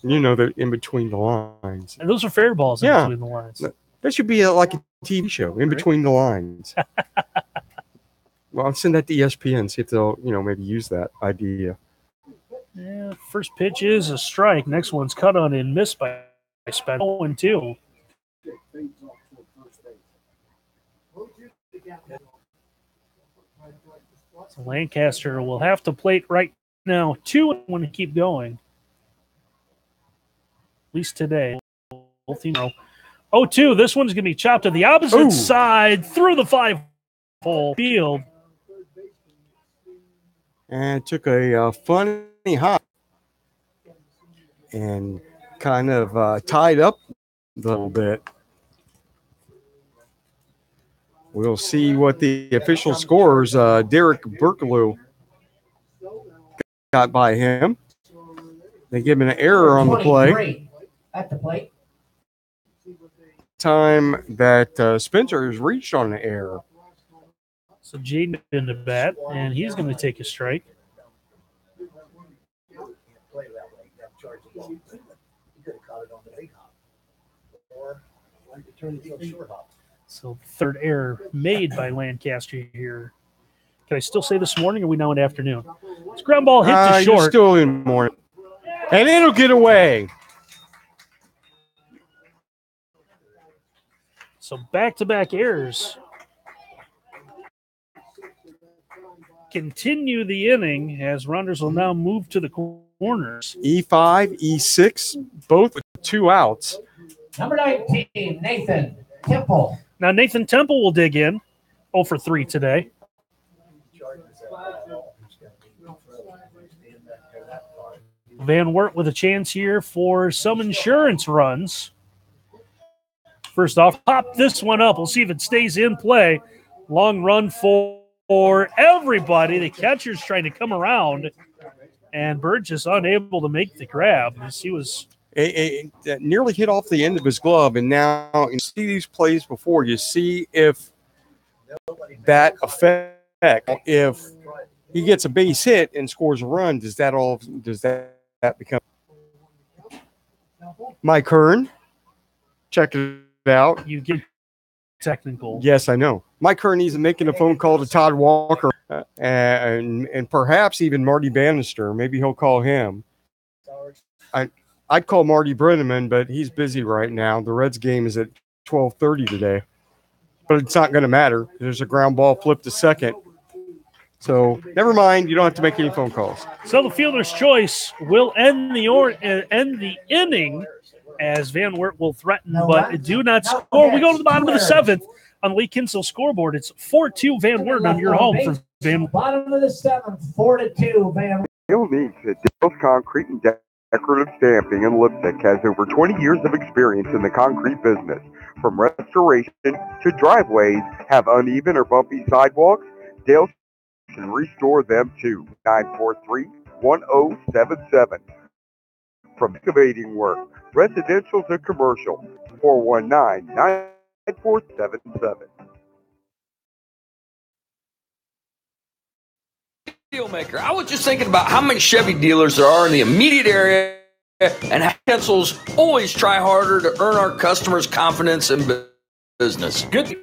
You know that in between the lines. And those are fair balls in between the lines. That should be like a TV show, in between the lines. Well, I'll send that to ESPN, see if they'll, maybe use that idea. Yeah, first pitch is a strike. Next one's cut on and missed by Spencer. 0-2. So Lancaster will have to plate right now. 2 and want to keep going. At least today. 0-2. This one's going to be chopped to the opposite side through the 5-hole field. And it took a funny hop and kind of tied up a little bit. We'll see what the official scores. Derek Berkelou got by him. They give him an error on the play. At the plate. Time that Spencer has reached on an error. So Jaden in the bat, and he's going to take a strike. So third error made by Lancaster here. Can I still say this morning, or are we now in the afternoon? It's ground ball hit to short. You're still in the morning. And it'll get away. So back-to-back errors continue the inning as runners will now move to the corners. E5, E6, both with 2 outs. Number 19, Nathan Temple. Now Nathan Temple will dig in. 0 for 3 today. Van Wert with a chance here for some insurance runs. First off, pop this one up. We'll see if it stays in play. Long run for everybody. The catcher's trying to come around, and Bird just unable to make the grab. He was it nearly hit off the end of his glove, and now you see these plays before. You see if that effect, if he gets a base hit and scores a run, does that become Mike Hearn? Check it out. You get technical. Yes, I know. Mike Hearn is making a phone call to Todd Walker and perhaps even Marty Bannister. Maybe he'll call him. I'd call Marty Brenneman, but he's busy right now. The Reds game is at 12:30 today, but it's not going to matter. There's a ground ball flipped to second. So never mind. You don't have to make any phone calls. So the fielder's choice will end the inning as Van Wert will threaten, but do not score. We go to the bottom of the seventh on Lee Kinsel scoreboard. It's 4-2 Van Wert on your home for Van Wert. Bottom of the seventh, 4-2 Van Wert. Dale needs it. Dale's Concrete and Decorative Stamping in Lipstick has over 20 years of experience in the concrete business. From restoration to driveways have uneven or bumpy sidewalks, Dale can restore them too. 943-1077. From excavating work, residential to commercial, 419-9477. Dealmaker. I was just thinking about how many Chevy dealers there are in the immediate area and how Kinsel's always try harder to earn our customers' confidence in business. Good.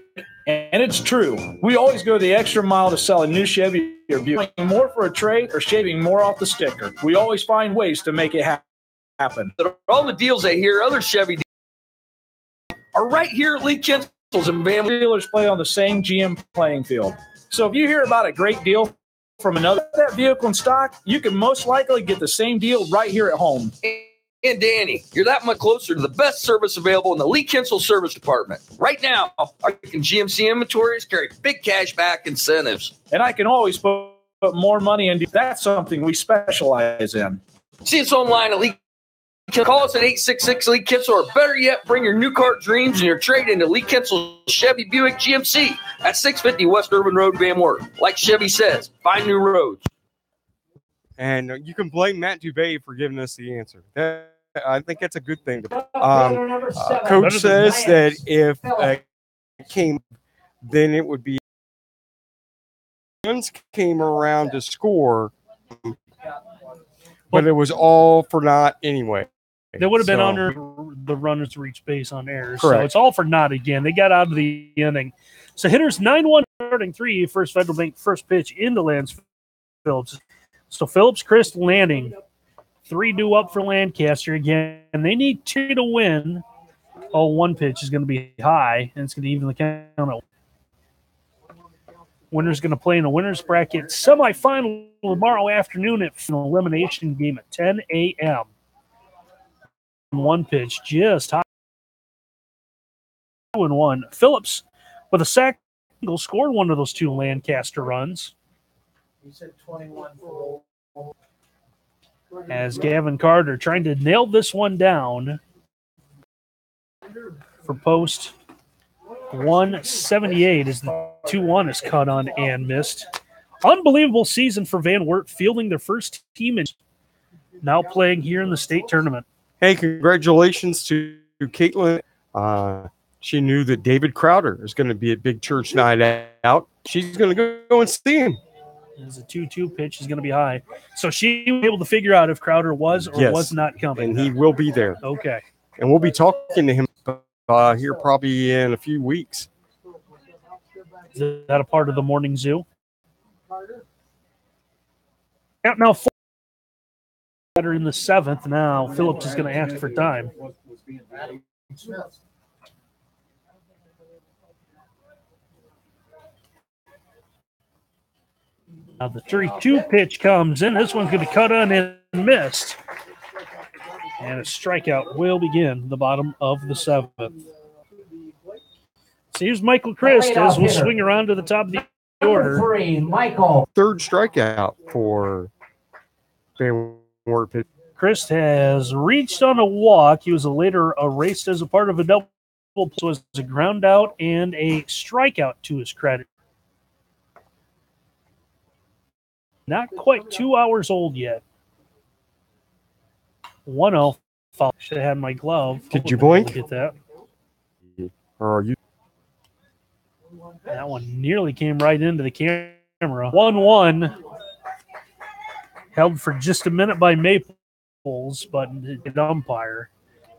And it's true. We always go the extra mile to sell a new Chevy or Buick. More for a trade or shaving more off the sticker. We always find ways to make it happen. All the deals I hear other Chevy are right here at Lee Kinsel's and Van Wert. Dealers play on the same GM playing field. So if you hear about a great deal from another that vehicle in stock, you can most likely get the same deal right here at home. And Danny, you're that much closer to the best service available in the Lee Kinsel Service Department. Right now, our GMC inventories carry big cash back incentives. And I can always put more money into that's something we specialize in. See us online at Lee. Call us at 866 Lee Kinsel, or better yet, bring your new car dreams and your trade into Lee Kinsel Chevy Buick GMC at 650 West Urban Road, Van Wert. Like Chevy says, find new roads. And you can blame Matt Dubay for giving us the answer. I think that's a good thing. Coach says that if it came, then it would be. Guns came around to score, but it was all for naught anyway. They would have been under the runners to reach base on errors. Correct. So it's all for naught again. They got out of the inning. So hitters 9-1 starting 3, First Federal Bank first pitch into Lance Phillips. So Phillips, Chris, Lanning. 3 due up for Lancaster again. And they need 2 to win. One pitch is going to be high, and it's going to even the count out. Winner's going to play in a winner's bracket semifinal tomorrow afternoon at an elimination game at 10 a.m. 1 pitch, just high. 2-1. Phillips, with a sac, scored one of those 2 Lancaster runs. You said 21 for As Gavin Carter trying to nail this one down for post 178 as the 2-1 is cut on and missed. Unbelievable season for Van Wert, fielding their first team and now playing here in the state tournament. Hey, congratulations to Caitlin. She knew that David Crowder is going to be at Big Church Night Out. She's going to go and see him. As a 2-2 pitch is going to be high. So she was able to figure out if Crowder was or was not coming. And he will be there. Okay. And we'll be talking to him here probably in a few weeks. Is that a part of the morning zoo? Now, better in the 7th. Now, Phillips is going to ask for time. Now the 3-2 pitch comes in. This one's going to cut on and missed. And a strikeout will begin the bottom of the 7th. So here's Michael Christ as we'll swing around to the top of the order. 3, Michael. 3rd strikeout for Van Wert. Christ has reached on a walk. He was later erased as a part of a double. So it was a ground out and a strikeout to his credit. Not quite 2 hours old yet. 1-0. Should have had my glove. Did you blink? Get that. Or are you? That one nearly came right into the camera. 1-1. Held for just a minute by Maples, but the umpire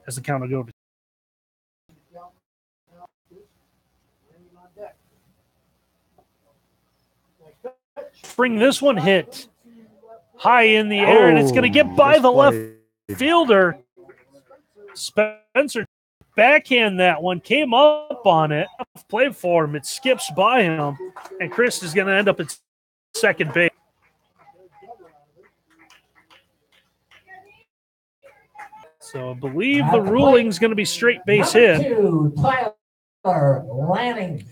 as the count will go to. Bring this one hit high in the air, and it's going to get by the left fielder, Spencer, backhand that one, came up on it, play for him. It skips by him, and Chris is going to end up at second base. So I believe the ruling is going to be straight base hit. Tyler Lanning.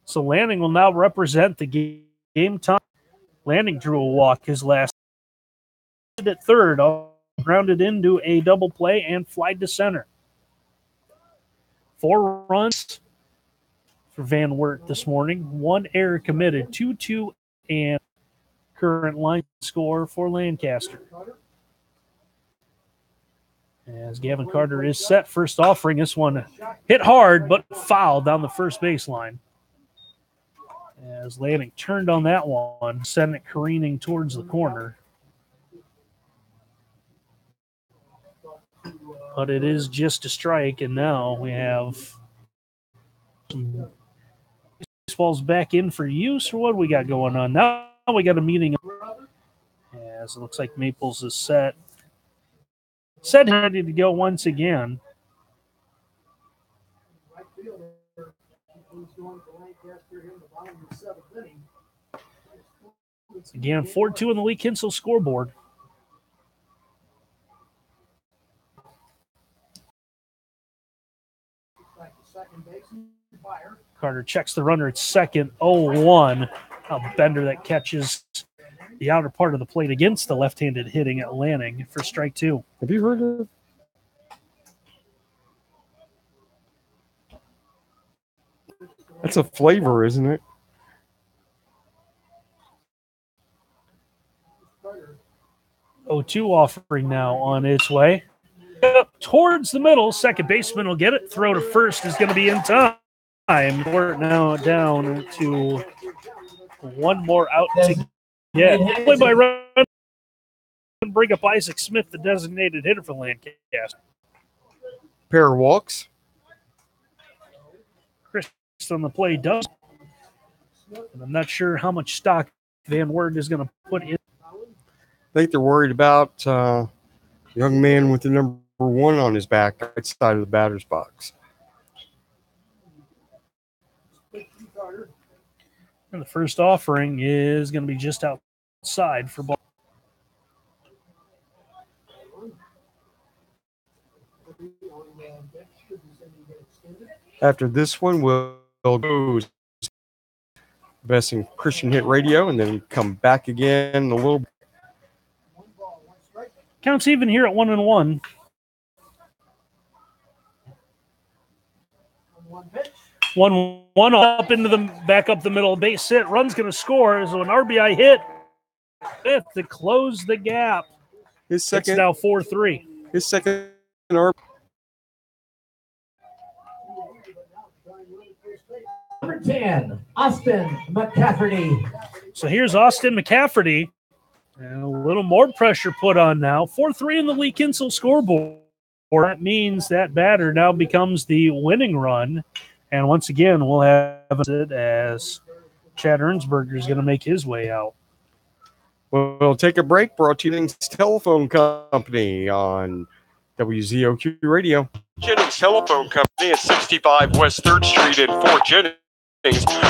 So Lanning will now represent the game time. Lanning drew a walk his last at third, grounded into a double play and flied to center. 4 runs for Van Wert this morning. 1 error committed, 2-2, and current line score for Lancaster. As Gavin Carter is set, first offering, this one hit hard but fouled down the first baseline. As Lanning turned on that one, sent it careening towards the corner. But it is just a strike, and now we have some baseballs back in for use, or what we got going on? Now we got a meeting. As it looks like Maples is set ready to go once again. Again, 4-2 on the Lee Kinsel scoreboard. Carter checks the runner at second, 0-1. A bender that catches the outer part of the plate against the left-handed hitting at Lanning for strike 2. Have you heard of? That's a flavor, isn't it? O2 offering now on its way. Up towards the middle. Second baseman will get it. Throw to first is going to be in time. We're now down to 1 more out to get. Play by run. Bring up Isaac Smith, the designated hitter for Lancaster. Pair of walks. Chris on the play does. And I'm not sure how much stock Van Wert is going to put in. I think they're worried about the young man with the number 1 on his back, right side of the batter's box. And the first offering is going to be just outside for ball. After this one, we'll go Besting Christian Hit Radio and then come back again a little bit. Counts even here at 1-1. 1-1 up into the back up the middle base hit. Run's going to score. So an RBI hit fifth to close the gap. His second, it's now 4-3. His second RBI. Number 10, Austin McCafferty. So here's Austin McCafferty. And a little more pressure put on now. 4-3 in the Lee Kinsel scoreboard. That means that batter now becomes the winning run. And once again, we'll have it as Chad Ernsberger is going to make his way out. We'll take a break. Brought to you by Telephone Company on WZOQ Radio. Jennings Telephone Company at 65 West 3rd Street in Fort Jennings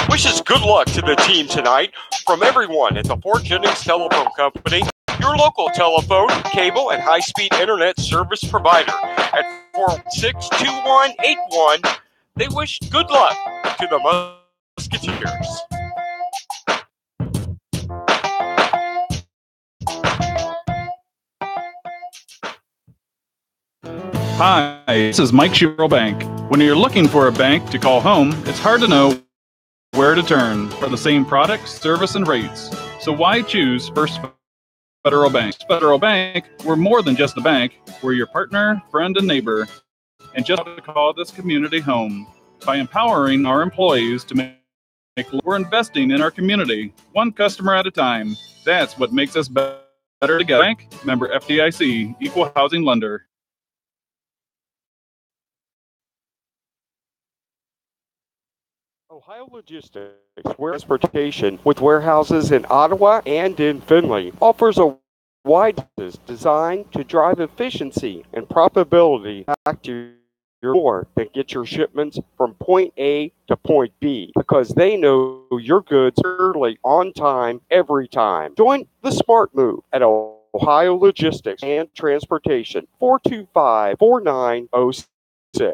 wishes good luck to the team tonight from everyone at the Fort Jennings Telephone Company, your local telephone, cable, and high-speed internet service provider. At 416-2181, they wish good luck to the Musketeers. Hi, this is Mike Shiro Bank. When you're looking for a bank to call home, it's hard to know where to turn for the same products, service, and rates. So why choose First Federal Bank? Federal Bank, we're more than just a bank. We're your partner, friend, and neighbor. And just to call this community home. By empowering our employees to make we're investing in our community, one customer at a time. That's what makes us better together. Bank, member FDIC, equal housing lender. Ohio Logistics, transportation with warehouses in Ottawa and in Findlay, offers a wide is designed to drive efficiency and profitability back to your door to get your shipments from point A to point B because they know your goods are early, on time, every time. Join the smart move at Ohio Logistics and Transportation, 425-4906.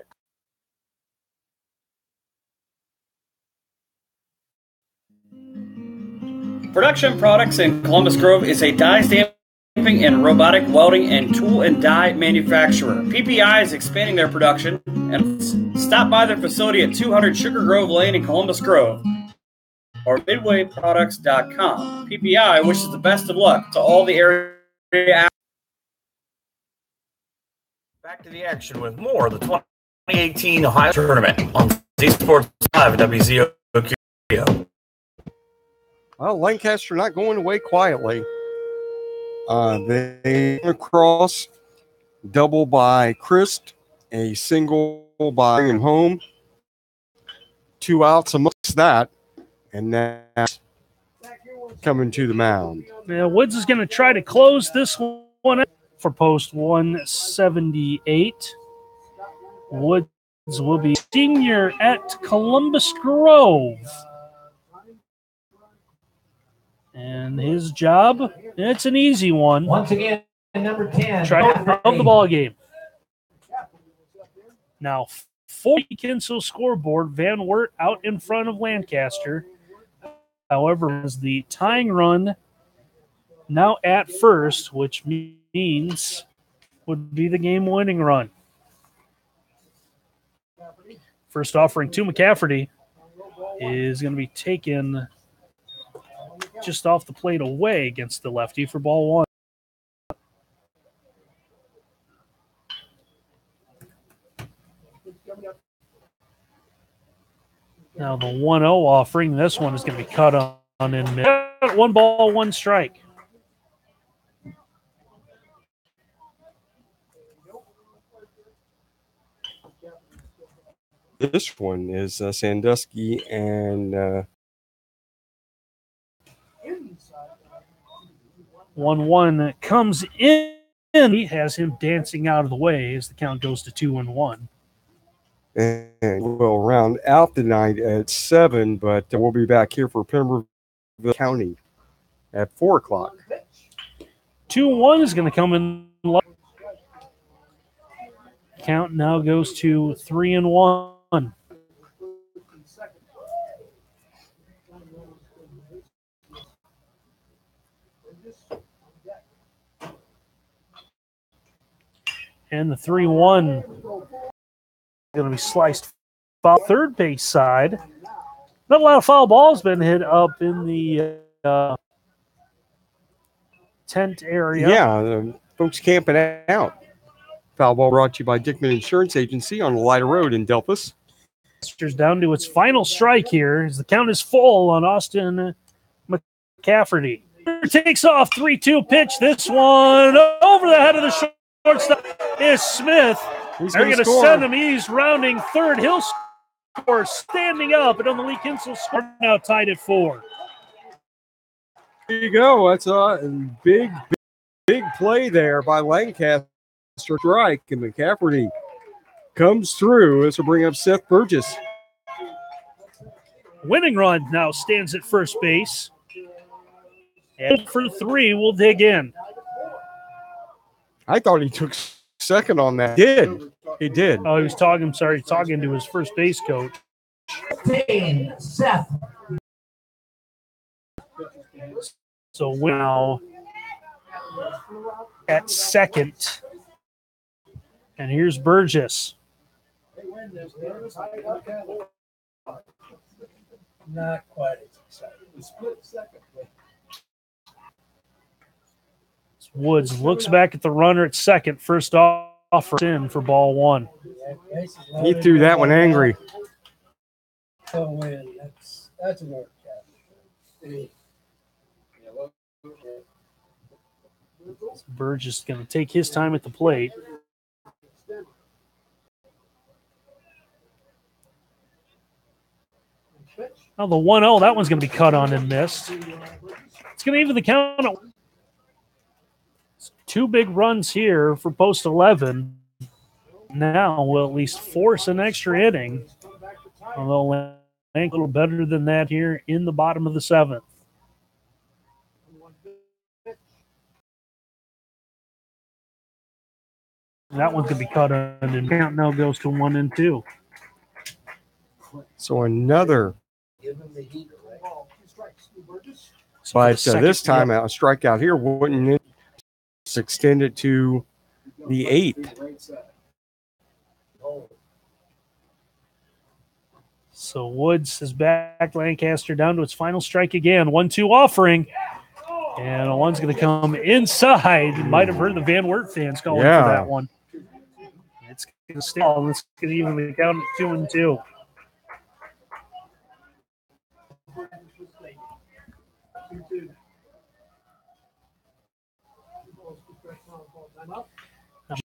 Production Products in Columbus Grove is a die stamping and robotic welding and tool and die manufacturer. PPI is expanding their production, and stop by their facility at 200 Sugar Grove Lane in Columbus Grove or midwayproducts.com. PPI wishes the best of luck to all the area. Back to the action with more of the 2018 Ohio Tournament on Z Sports Live at WZOQ. Well, Lancaster not going away quietly. They across, double by Christ, a single by him home, 2 outs amongst that, and that's coming to the mound. Now, Woods is going to try to close this one for post 178. Woods will be senior at Columbus Grove. And his job, it's an easy one. Once again, number 10. Try to of the ball game. Now, for the Kinsel scoreboard, Van Wert out in front of Lancaster. However, is the tying run now at first, which means would be the game-winning run. First offering to McCafferty is going to be taken just off the plate away against the lefty for ball one. Now the 1-0 offering, this one is going to be cut on in mid. 1 ball, 1 strike. This one is Sandusky and 1-1 comes in. He has him dancing out of the way as the count goes to 2-1. And we'll round out the night at 7, but we'll be back here for Pemberville County at 4 o'clock. 2-1 is going to come in. Count now goes to 3-1. And the 3-1 going to be sliced foul third base side. Not a lot of foul balls been hit up in the tent area. Yeah, the folks camping out. Foul ball brought to you by Dickman Insurance Agency on Lida Road in Delphus. Down to its final strike here as the count is full on Austin McCafferty. Takes off 3-2 pitch. This one over the head of the shortstop is Smith. They're going to send him. He's rounding third. He'll score standing up. And on the Lee Kinsel score now tied at 4. There you go. That's a big play there by Lancaster. Strike, and McCafferty comes through. This will bring up Seth Burgess. Winning run now stands at first base. And for 3, we'll dig in. I thought he took second on that. He did. Oh, he was talking to his first base coach. Seth. So now at second. And here's Burgess. Not quite as exciting. Split second. Woods looks back at the runner at second. First offer in for ball 1. He threw that one angry. That's a work. Burgess going to take his time at the plate. Now the 1-0, that one's going to be cut on and missed. It's going to even the count. 2 big runs here for post 11. Now will at least force an extra inning, although Lank a little better than that here in the bottom of the 7th. That one could be cut on, and count now goes to 1 and 2. So another. But this time out, a strikeout here wouldn't it extend it to the 8th. So Woods is back. Lancaster down to its final strike again. 1-2 offering. And one's going to come inside. You might have heard the Van Wert fans calling for that one. It's going to stall. It's going to even be count at 2 and 2.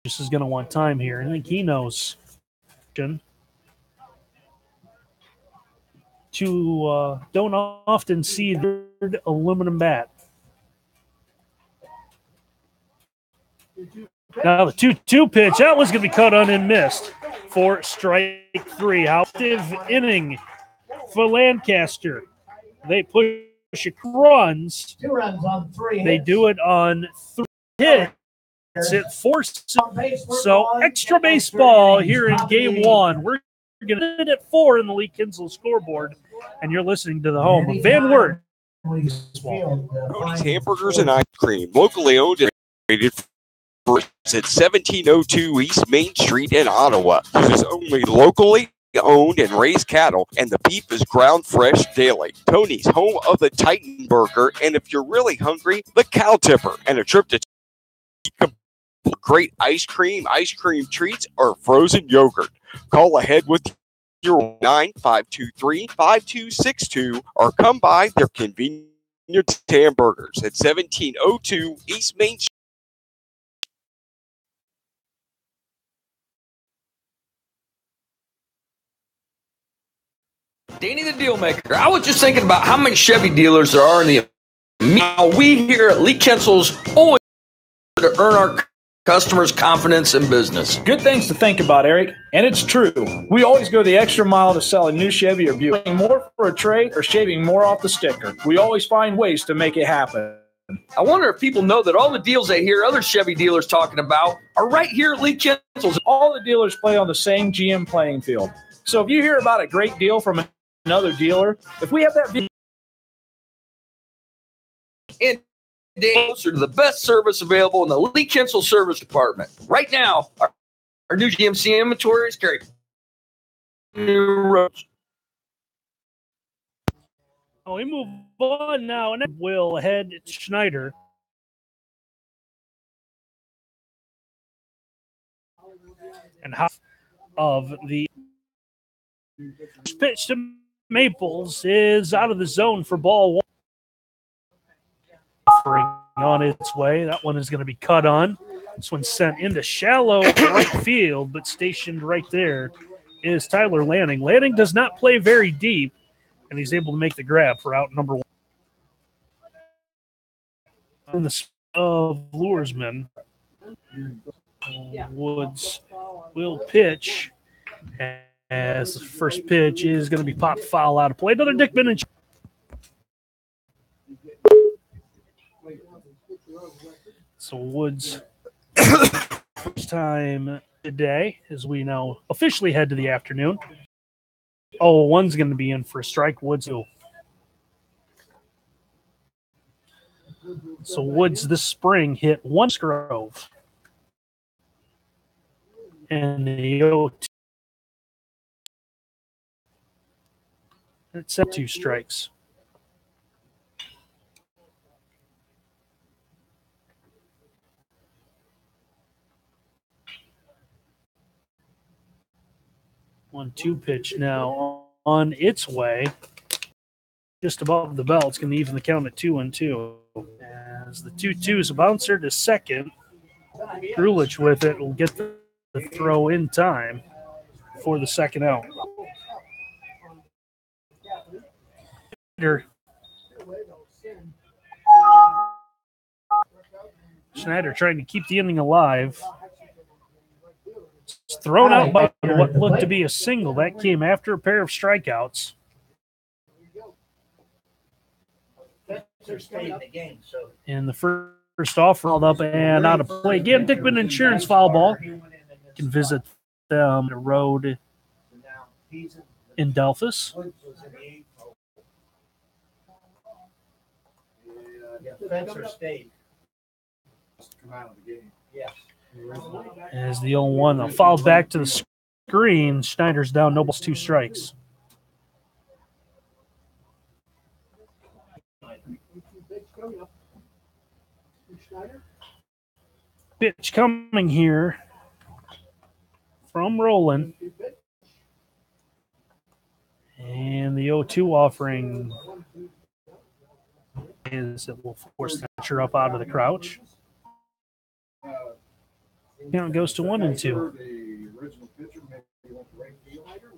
This is going to want time here. I think he knows. Don't often see the aluminum bat. Now the 2-2 pitch. That was going to be cut on and missed for strike 3. Active inning for Lancaster. They push it runs. 2 runs on 3 hits. They do it on 3 hits. It forces so extra baseball here in game 1. We're going to hit at 4 in the Lee Kinsel scoreboard, and you're listening to the home of Van Wert. Cody's Hamburgers and Ice Cream, locally owned and operated at 1702 East Main Street in Ottawa. Uses only locally owned and raised cattle, and the beef is ground fresh daily. Tony's, home of the Titan Burger, and if you're really hungry, the Cow Tipper, and a trip to great ice cream treats, or frozen yogurt. Call ahead with your 9523-5262 or come by their convenient hamburgers at 1702 East Main Street. Danny the Deal Maker. I was just thinking about how many Chevy dealers there are in the. Now we here at Lee Kinsel's always to earn our customers' confidence in business. Good things to think about, Eric. And it's true. We always go the extra mile to sell a new Chevy or Buick. Paying more for a trade or shaving more off the sticker. We always find ways to make it happen. I wonder if people know that all the deals they hear other Chevy dealers talking about are right here at Lee Kinsel's. All the dealers play on the same GM playing field. So if you hear about a great deal from another dealer, if we have that vehicle, and closer to the best service available in the Lee Kinsel service department. Right now, our new GMC inventory is carrying new roads. Oh, we move on now, and we'll head to Schneider. And half of the pitch to Maples is out of the zone for ball 1. Offering on its way. That one is going to be cut on. This one's sent into shallow right field, but stationed right there is Tyler Lanning. Lanning does not play very deep, and he's able to make the grab for out number 1. In the of Luresman, Woods will pitch as the first pitch is going to be popped foul out of play. Another Dickman and so Woods first time today as we now officially head to the afternoon. Oh, one's going to be in for a strike. Woods. So Woods this spring hit 1 Grove. And the 0-2. It's at 2 strikes. 1-2 pitch now on its way. Just above the belt. It's going to even the count at 2-2. As the 2-2 is a bouncer to second. Grulich with it will get the throw in time for the second out. Schneider trying to keep the inning alive. It's thrown out by what looked to be a single. That came after a pair of strikeouts. And the first off rolled up and out of play. Again, Dickman Insurance foul ball. You can visit them the road in Delphus. Spencer State. Come out of the game. Yes. As the 0-1 fouled back to the screen. Schneider's down, no balls, 2 strikes. Pitch coming here from Roland. And the 0-2 offering is it will force the pitcher up out of the crouch. Count goes to 1-2.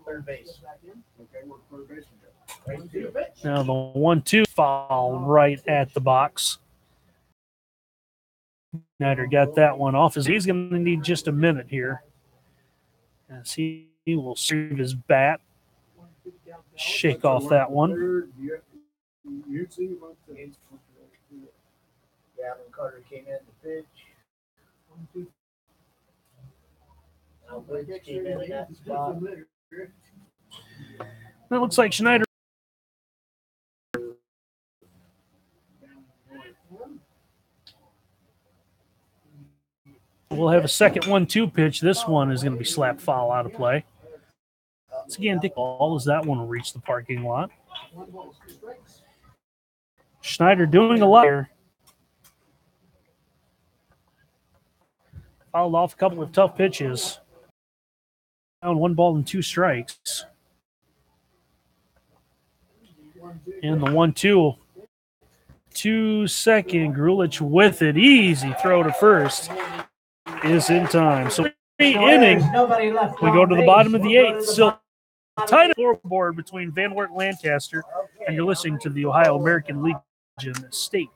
Third base. Now the 1-2 foul right at the box. Schneider got that one off. He's going to need just a minute here. As he will serve his bat. Shake off that one. Gavin Carter came in to pitch. Now Blitz came in that spot. That looks like Schneider. We'll have a second 1-2 pitch. This one is going to be slapped foul out of play. Once again, Dick ball as that one will reach the parking lot. Schneider doing a lot here. Fouled off a couple of tough pitches. Down 1 ball and 2 strikes. And the 1-2. 2-second. Grulich with it. Easy throw to first. Is in time. So 3 innings. We go to the bottom of the 8th. Still tied scoreboard between Van Wert and Lancaster. And you're listening to the Ohio American Legion State.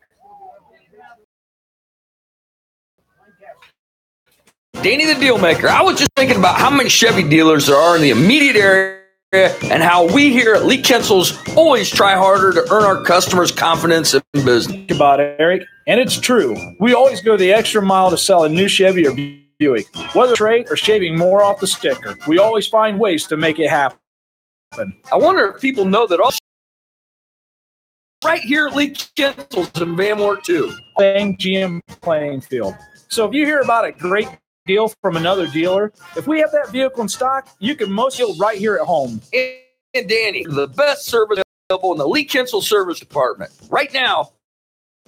Danny the Deal Maker. I was just thinking about how many Chevy dealers there are in the immediate area and how we here at Lee Kinsel's always try harder to earn our customers' confidence in business. Think about it, Eric, and it's true. We always go the extra mile to sell a new Chevy or Buick. Whether trade or shaving more off the sticker, we always find ways to make it happen. I wonder if people know that all right here at Lee Kinsel's in Van Wert too. Playing GM playing field. So if you hear about a great deal from another dealer, if we have that vehicle in stock, you can most deal right here at home. And Danny, the best service available in the Lee Kinsel service department. Right now,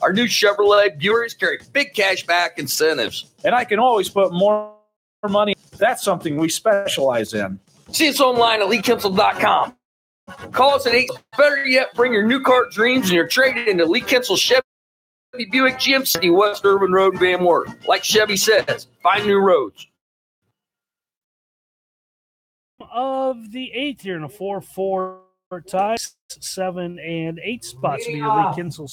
our new Chevrolet Buicks carry big cash back incentives. And I can always put more money. That's something we specialize in. See us online at LeeKinsel.com. Call us at 8. Better yet, bring your new car dreams and your trade into Lee Kinsel Chevy Buick GMC, West Urban Road, Van Wert. Like Chevy says, find new roads. Of the 8th here in a 4-4 tie, 7 and 8 spots will be your Lee Kinsel's